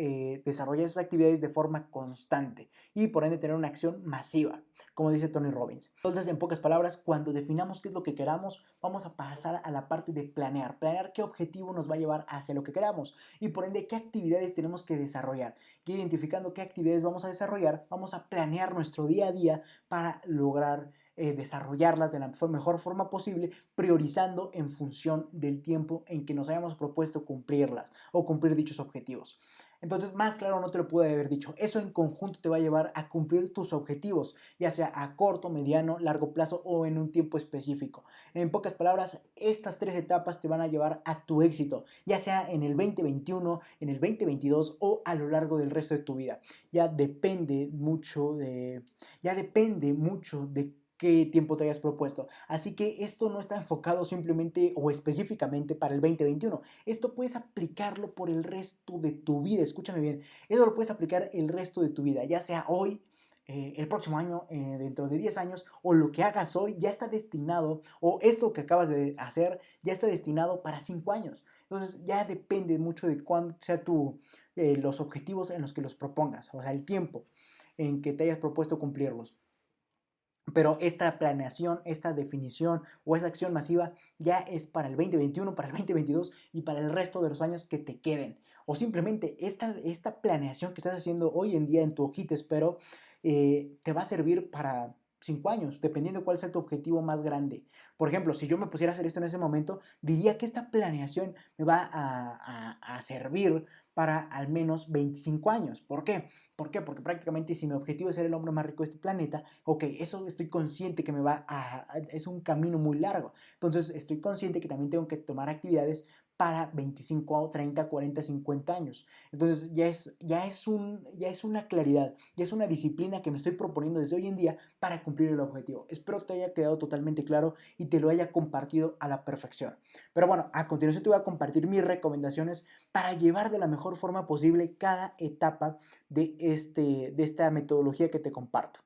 desarrollar esas actividades de forma constante y por ende tener una acción masiva, como dice Tony Robbins. Entonces, en pocas palabras, cuando definamos qué es lo que queramos, vamos a pasar a la parte de planear qué objetivo nos va a llevar hacia lo que queramos y por ende qué actividades tenemos que desarrollar. Y identificando qué actividades vamos a desarrollar, vamos a planear nuestro día a día para lograr desarrollarlas de la mejor forma posible, priorizando en función del tiempo en que nos hayamos propuesto cumplirlas o cumplir dichos objetivos. Entonces, más claro no te lo pude haber dicho. Eso en conjunto te va a llevar a cumplir tus objetivos, ya sea a corto, mediano, largo plazo o en un tiempo específico. En pocas palabras, estas tres etapas te van a llevar a tu éxito, ya sea en el 2021, en el 2022 o a lo largo del resto de tu vida. Ya depende mucho de qué tiempo te hayas propuesto. Así que esto no está enfocado simplemente o específicamente para el 2021. Esto puedes aplicarlo por el resto de tu vida. Escúchame bien. Eso lo puedes aplicar el resto de tu vida, ya sea hoy, el próximo año, dentro de 10 años, o lo que hagas hoy ya está destinado, o esto que acabas de hacer ya está destinado para 5 años. Entonces ya depende mucho de cuándo sea los objetivos en los que los propongas, o sea, el tiempo en que te hayas propuesto cumplirlos. Pero esta planeación, esta definición o esa acción masiva ya es para el 2021, para el 2022 y para el resto de los años que te queden. O simplemente esta planeación que estás haciendo hoy en día en tu hojita, espero, te va a servir para 5 años, dependiendo cuál sea tu objetivo más grande. Por ejemplo, si yo me pusiera a hacer esto en ese momento, diría que esta planeación me va a servir para al menos 25 años. ¿Por qué? ¿Por qué? Porque prácticamente si mi objetivo es ser el hombre más rico de este planeta, ok, eso estoy consciente que es un camino muy largo. Entonces estoy consciente que también tengo que tomar actividades para 25, 30, 40, 50 años. Entonces ya es una claridad, ya es una disciplina que me estoy proponiendo desde hoy en día para cumplir el objetivo. Espero que te haya quedado totalmente claro y te lo haya compartido a la perfección. Pero bueno, a continuación te voy a compartir mis recomendaciones para llevar de la mejor forma posible cada etapa de esta metodología que te comparto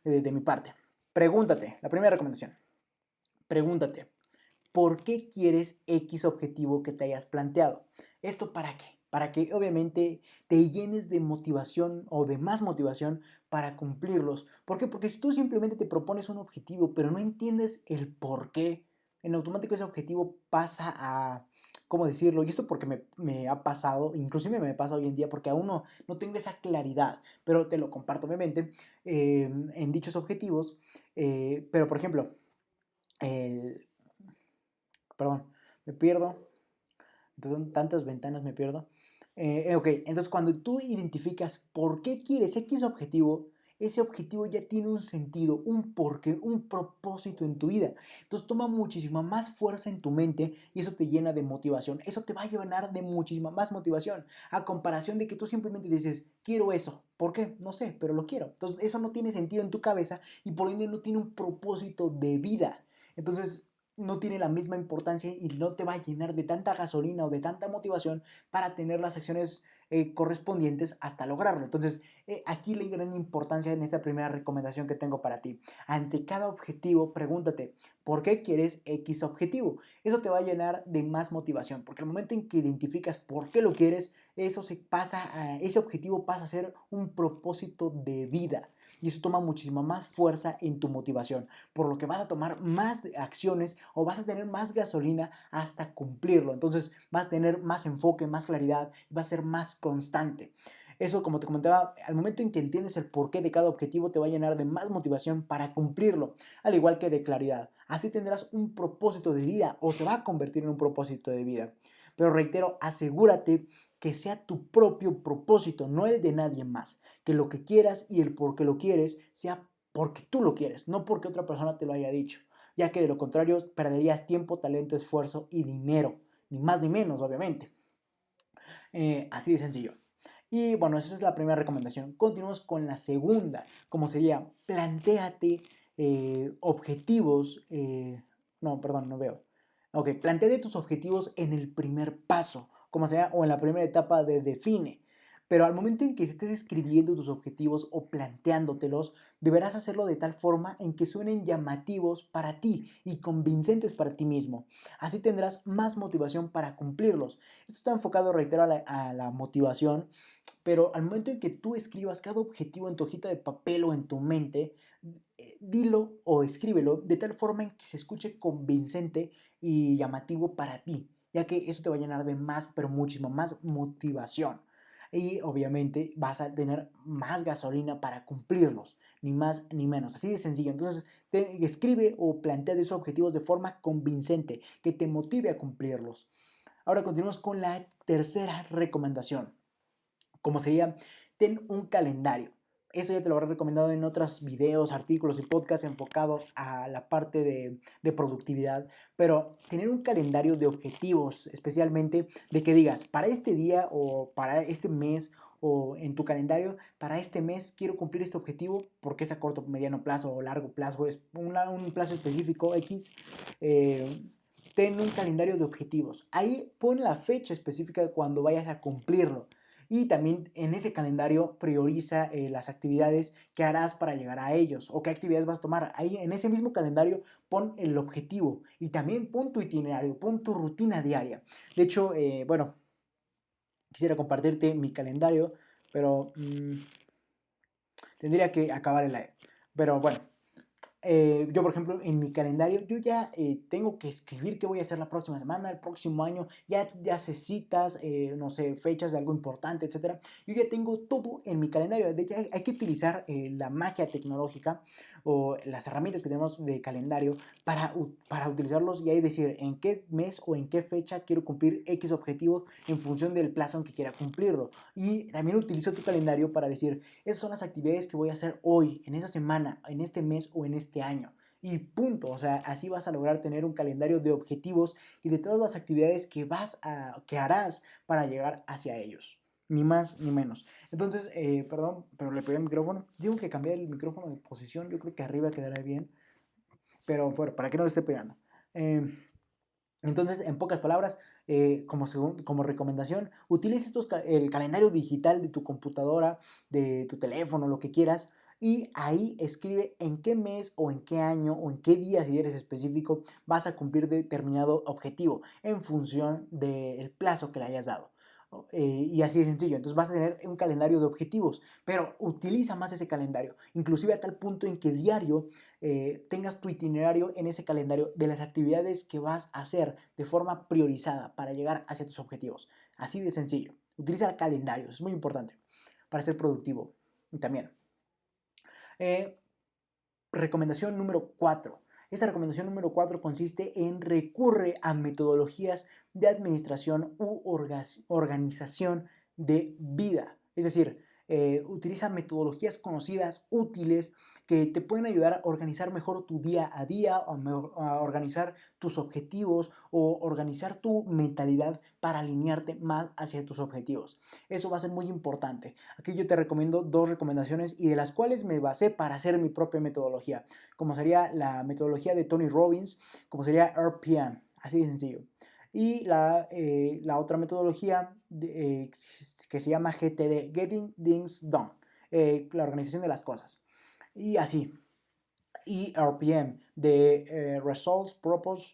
de mi parte. Pregúntate, la primera recomendación, pregúntate, ¿por qué quieres X objetivo que te hayas planteado? ¿Esto para qué? Para que obviamente te llenes de motivación o de más motivación para cumplirlos. ¿Por qué? Porque si tú simplemente te propones un objetivo pero no entiendes el por qué, en automático ese objetivo pasa a, ¿cómo decirlo? Y esto porque me ha pasado, inclusive me pasa hoy en día porque aún no tengo esa claridad, pero te lo comparto obviamente en dichos objetivos. Pero por ejemplo, el, perdón, me pierdo, tantas ventanas me pierdo. Ok, entonces cuando tú identificas por qué quieres X objetivo, ese objetivo ya tiene un sentido, un porqué, un propósito en tu vida. Entonces toma muchísima más fuerza en tu mente y eso te llena de motivación. Eso te va a llenar de muchísima más motivación a comparación de que tú simplemente dices, quiero eso. ¿Por qué? No sé, pero lo quiero. Entonces eso no tiene sentido en tu cabeza y por ende no tiene un propósito de vida. Entonces no tiene la misma importancia y no te va a llenar de tanta gasolina o de tanta motivación para tener las acciones correspondientes hasta lograrlo. Entonces, aquí la gran importancia en esta primera recomendación que tengo para ti. Ante cada objetivo, pregúntate, ¿por qué quieres X objetivo? Eso te va a llenar de más motivación, porque el momento en que identificas por qué lo quieres, ese objetivo pasa a ser un propósito de vida. Y eso toma muchísima más fuerza en tu motivación, por lo que vas a tomar más acciones o vas a tener más gasolina hasta cumplirlo. Entonces vas a tener más enfoque, más claridad y va a ser más constante. Eso, como te comentaba, al momento en que entiendes el porqué de cada objetivo, te va a llenar de más motivación para cumplirlo, al igual que de claridad. Así tendrás un propósito de vida o se va a convertir en un propósito de vida. Pero reitero, asegúrate que sea tu propio propósito, no el de nadie más. Que lo que quieras y el por qué lo quieres sea porque tú lo quieres, no porque otra persona te lo haya dicho, ya que de lo contrario perderías tiempo, talento, esfuerzo y dinero, ni más ni menos, obviamente. Así de sencillo. Y bueno, esa es la primera recomendación. Continuamos con la segunda, como sería, plantéate objetivos, no, perdón, no veo. Ok, plantéate tus objetivos en el primer paso, como sería, o en la primera etapa de define. Pero al momento en que estés escribiendo tus objetivos o planteándotelos, deberás hacerlo de tal forma en que suenen llamativos para ti y convincentes para ti mismo. Así tendrás más motivación para cumplirlos. Esto está enfocado, reitero, a la motivación, pero al momento en que tú escribas cada objetivo en tu hojita de papel o en tu mente, dilo o escríbelo de tal forma en que se escuche convincente y llamativo para ti, ya que eso te va a llenar de más, pero muchísimo más motivación. Y obviamente vas a tener más gasolina para cumplirlos, ni más ni menos. Así de sencillo. Entonces, escribe o plantea esos objetivos de forma convincente, que te motive a cumplirlos. Ahora continuamos con la tercera recomendación, como sería, ten un calendario. Eso ya te lo habré recomendado en otros videos, artículos y podcasts enfocados a la parte de productividad, pero tener un calendario de objetivos, especialmente de que digas, para este día o para este mes o en tu calendario, para este mes quiero cumplir este objetivo, porque es a corto, mediano plazo o largo plazo, es un plazo específico X. Ten un calendario de objetivos. Ahí pon la fecha específica de cuando vayas a cumplirlo. Y también en ese calendario prioriza las actividades que harás para llegar a ellos o qué actividades vas a tomar. Ahí en ese mismo calendario pon el objetivo y también pon tu itinerario, pon tu rutina diaria. De hecho, bueno, quisiera compartirte mi calendario, pero tendría que acabar el live. Pero bueno, yo, por ejemplo, en mi calendario, yo ya tengo que escribir qué voy a hacer la próxima semana, el próximo año, ya sé citas, no sé, fechas de algo importante, etcétera. Yo ya tengo todo en mi calendario. De hecho, hay que utilizar la magia tecnológica o las herramientas que tenemos de calendario para utilizarlos y ahí decir en qué mes o en qué fecha quiero cumplir X objetivo en función del plazo en que quiera cumplirlo. Y también utilizo tu calendario para decir, esas son las actividades que voy a hacer hoy, en esa semana, en este mes o en este año. Y punto, o sea, así vas a lograr tener un calendario de objetivos y de todas las actividades que harás para llegar hacia ellos. Ni más ni menos. Entonces, perdón, pero le pegué el micrófono. Tengo que cambiar el micrófono de posición. Yo creo que arriba quedará bien. Pero bueno, para que no le esté pegando. Entonces, en pocas palabras, como recomendación, utiliza el calendario digital de tu computadora, de tu teléfono, lo que quieras, y ahí escribe en qué mes o en qué año o en qué día, si eres específico, vas a cumplir determinado objetivo en función del plazo que le hayas dado. Y así de sencillo. Entonces vas a tener un calendario de objetivos, pero utiliza más ese calendario, inclusive a tal punto en que diario tengas tu itinerario en ese calendario de las actividades que vas a hacer de forma priorizada para llegar hacia tus objetivos. Así de sencillo. Utiliza el calendario, es muy importante para ser productivo. Y también, eh, recomendación número 4. Esta recomendación número 4 consiste en recurre a metodologías de administración u organización de vida. Es decir, utiliza metodologías conocidas, útiles, que te pueden ayudar a organizar mejor tu día a día, a organizar tus objetivos o organizar tu mentalidad para alinearte más hacia tus objetivos. Eso va a ser muy importante. Aquí yo te recomiendo dos recomendaciones y de las cuales me basé para hacer mi propia metodología, como sería la metodología de Tony Robbins, como sería RPM, así de sencillo. Y la otra metodología que se llama GTD, Getting Things Done, la organización de las cosas. Y así. Y RPM, de Results, Purpose,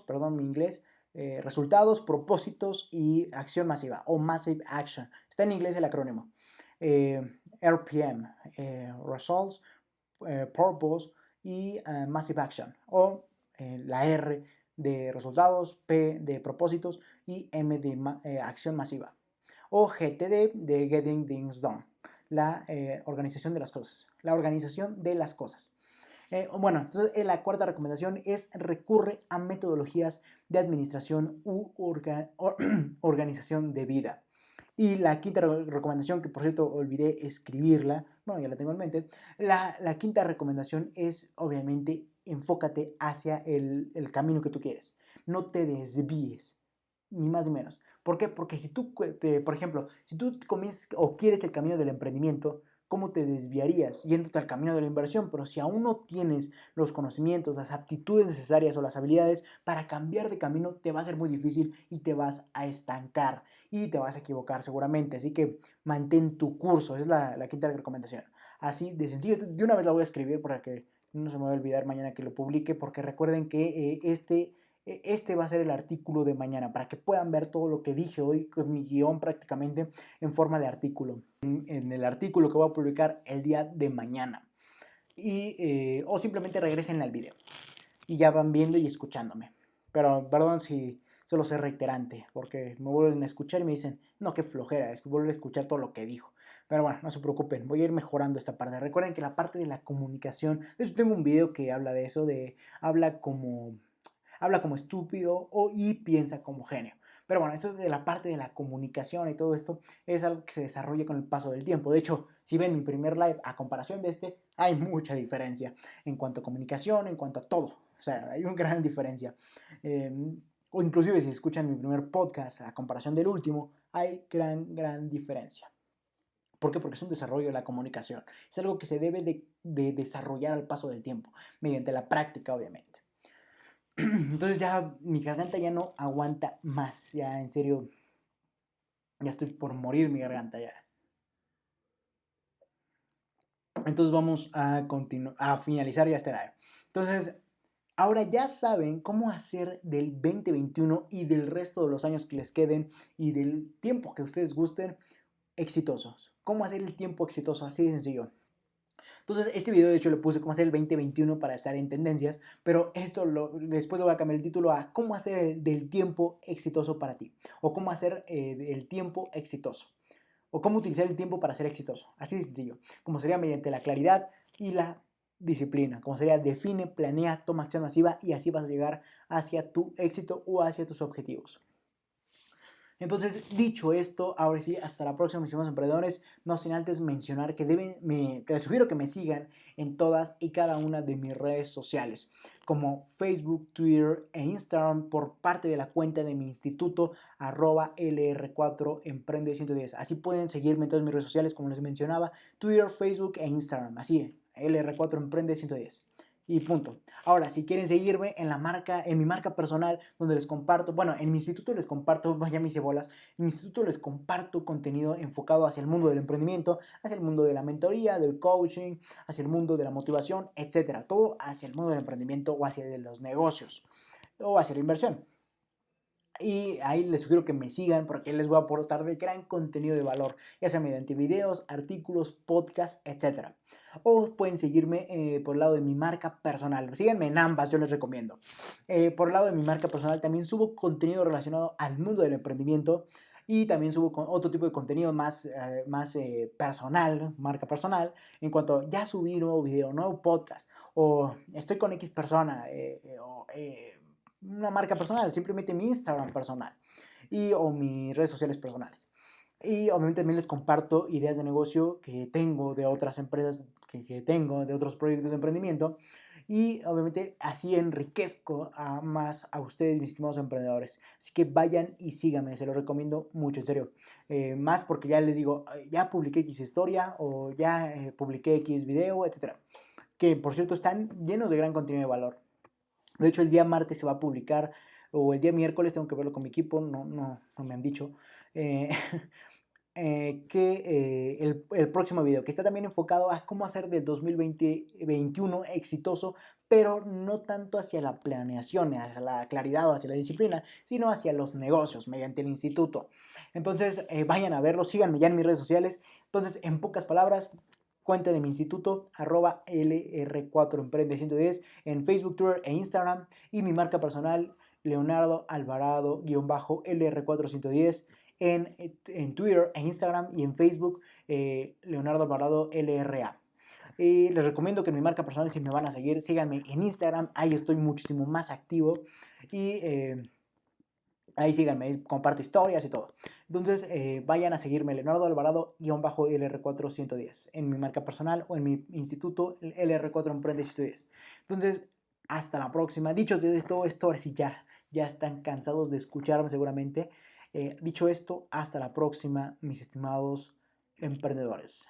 perdón, mi inglés, resultados, propósitos y acción masiva o Massive Action. Está en inglés el acrónimo. RPM, Results, Purpose y Massive Action. O la R de resultados, P de propósitos y M de acción masiva. O GTD de Getting Things Done, la organización de las cosas. La organización de las cosas. Bueno, entonces la cuarta recomendación es recurre a metodologías de administración u organización de vida. Y la quinta recomendación, que por cierto olvidé escribirla, bueno, ya la tengo en mente, la quinta recomendación es obviamente enfócate hacia el camino que tú quieres. No te desvíes, ni más ni menos. ¿Por qué? Porque si tú, por ejemplo, si tú comienzas o quieres el camino del emprendimiento, ¿cómo te desviarías yéndote al camino de la inversión? Pero si aún no tienes los conocimientos, las aptitudes necesarias o las habilidades para cambiar de camino, te va a ser muy difícil y te vas a estancar y te vas a equivocar seguramente. Así que mantén tu curso, esa es la quinta recomendación. Así de sencillo, de una vez la voy a escribir para que no se me va a olvidar mañana que lo publique, porque recuerden que este va a ser el artículo de mañana, para que puedan ver todo lo que dije hoy con mi guión prácticamente en forma de artículo. En el artículo que voy a publicar el día de mañana. O simplemente regresen al video y ya van viendo y escuchándome. Pero perdón si solo soy reiterante, porque me vuelven a escuchar y me dicen, no, qué flojera, es que volver a escuchar todo lo que dijo. Pero bueno, no se preocupen, voy a ir mejorando esta parte. Recuerden que la parte de la comunicación, de hecho tengo un video que habla de eso, habla como estúpido y piensa como genio. Pero bueno, esto de la parte de la comunicación y todo esto es algo que se desarrolla con el paso del tiempo. De hecho, si ven mi primer live a comparación de este, hay mucha diferencia en cuanto a comunicación, en cuanto a todo. O sea, hay una gran diferencia. O inclusive si escuchan mi primer podcast a comparación del último, hay gran diferencia. ¿Por qué? Porque es un desarrollo de la comunicación. Es algo que se debe de desarrollar al paso del tiempo, mediante la práctica, obviamente. Entonces ya mi garganta ya no aguanta más, ya en serio Ya estoy por morir mi garganta ya. Entonces vamos a finalizar ya este live. Entonces, ahora ya saben cómo hacer del 2021 y del resto de los años que les queden y del tiempo que ustedes gusten exitosos. Cómo hacer el tiempo exitoso, así de sencillo. Entonces, este video de hecho lo puse cómo hacer el 2021 para estar en tendencias, pero después le voy a cambiar el título a cómo hacer del tiempo exitoso para ti, o cómo hacer el tiempo exitoso, o cómo utilizar el tiempo para ser exitoso. Así de sencillo, como sería mediante la claridad y la disciplina, como sería define, planea, toma acción masiva y así vas a llegar hacia tu éxito o hacia tus objetivos. Entonces, dicho esto, ahora sí, hasta la próxima, mis estimados emprendedores. No sin antes mencionar que les sugiero que me sigan en todas y cada una de mis redes sociales, como Facebook, Twitter e Instagram, por parte de la cuenta de mi instituto, @LR4 Emprende 110. Así pueden seguirme en todas mis redes sociales, como les mencionaba, Twitter, Facebook e Instagram. Así, LR4 Emprende 110. Y punto. Ahora, si quieren seguirme en mi marca personal, donde les comparto, bueno, en mi instituto les comparto, ya me hice bolas, en mi instituto les comparto contenido enfocado hacia el mundo del emprendimiento, hacia el mundo de la mentoría, del coaching, hacia el mundo de la motivación, etcétera. Todo hacia el mundo del emprendimiento o hacia de los negocios o hacia la inversión. Y ahí les sugiero que me sigan porque les voy a aportar de gran contenido de valor, ya sea mediante videos, artículos, podcasts, etc. O pueden seguirme por el lado de mi marca personal. Síganme en ambas, yo les recomiendo. Por el lado de mi marca personal también subo contenido relacionado al mundo del emprendimiento y también subo otro tipo de contenido más personal, marca personal, en cuanto ya subí nuevo video, nuevo podcast, o estoy con X persona, una marca personal, simplemente mi Instagram personal o mis redes sociales personales. Y obviamente también les comparto ideas de negocio que tengo de otras empresas, que tengo de otros proyectos de emprendimiento. Y obviamente así enriquezco más a ustedes, mis estimados emprendedores. Así que vayan y síganme, se los recomiendo mucho, en serio. Más porque ya les digo, ya publiqué X historia o ya publiqué X video, etc. Que por cierto están llenos de gran contenido de valor. De hecho, el día martes se va a publicar, o el día miércoles, tengo que verlo con mi equipo, no me han dicho, eh, que el próximo video, que está también enfocado a cómo hacer del 2021 exitoso, pero no tanto hacia la planeación, hacia la claridad o hacia la disciplina, sino hacia los negocios mediante el instituto. Entonces, vayan a verlo, síganme ya en mis redes sociales. Entonces, en pocas palabras, cuenta de mi instituto, @LR4 Emprende 110 en Facebook, Twitter e Instagram, y mi marca personal, Leonardo Alvarado-LR410 en Twitter e Instagram, y en Facebook, Leonardo Alvarado LRA. Les recomiendo que en mi marca personal, si me van a seguir, síganme en Instagram, ahí estoy muchísimo más activo y ahí síganme, comparto historias y todo. Entonces, vayan a seguirme, Leonardo Alvarado-LR410, en mi marca personal o en mi instituto, LR4 Emprende 110. Entonces, hasta la próxima. Dicho de todo esto, ahora sí ya están cansados de escucharme seguramente. Dicho esto, hasta la próxima, mis estimados emprendedores.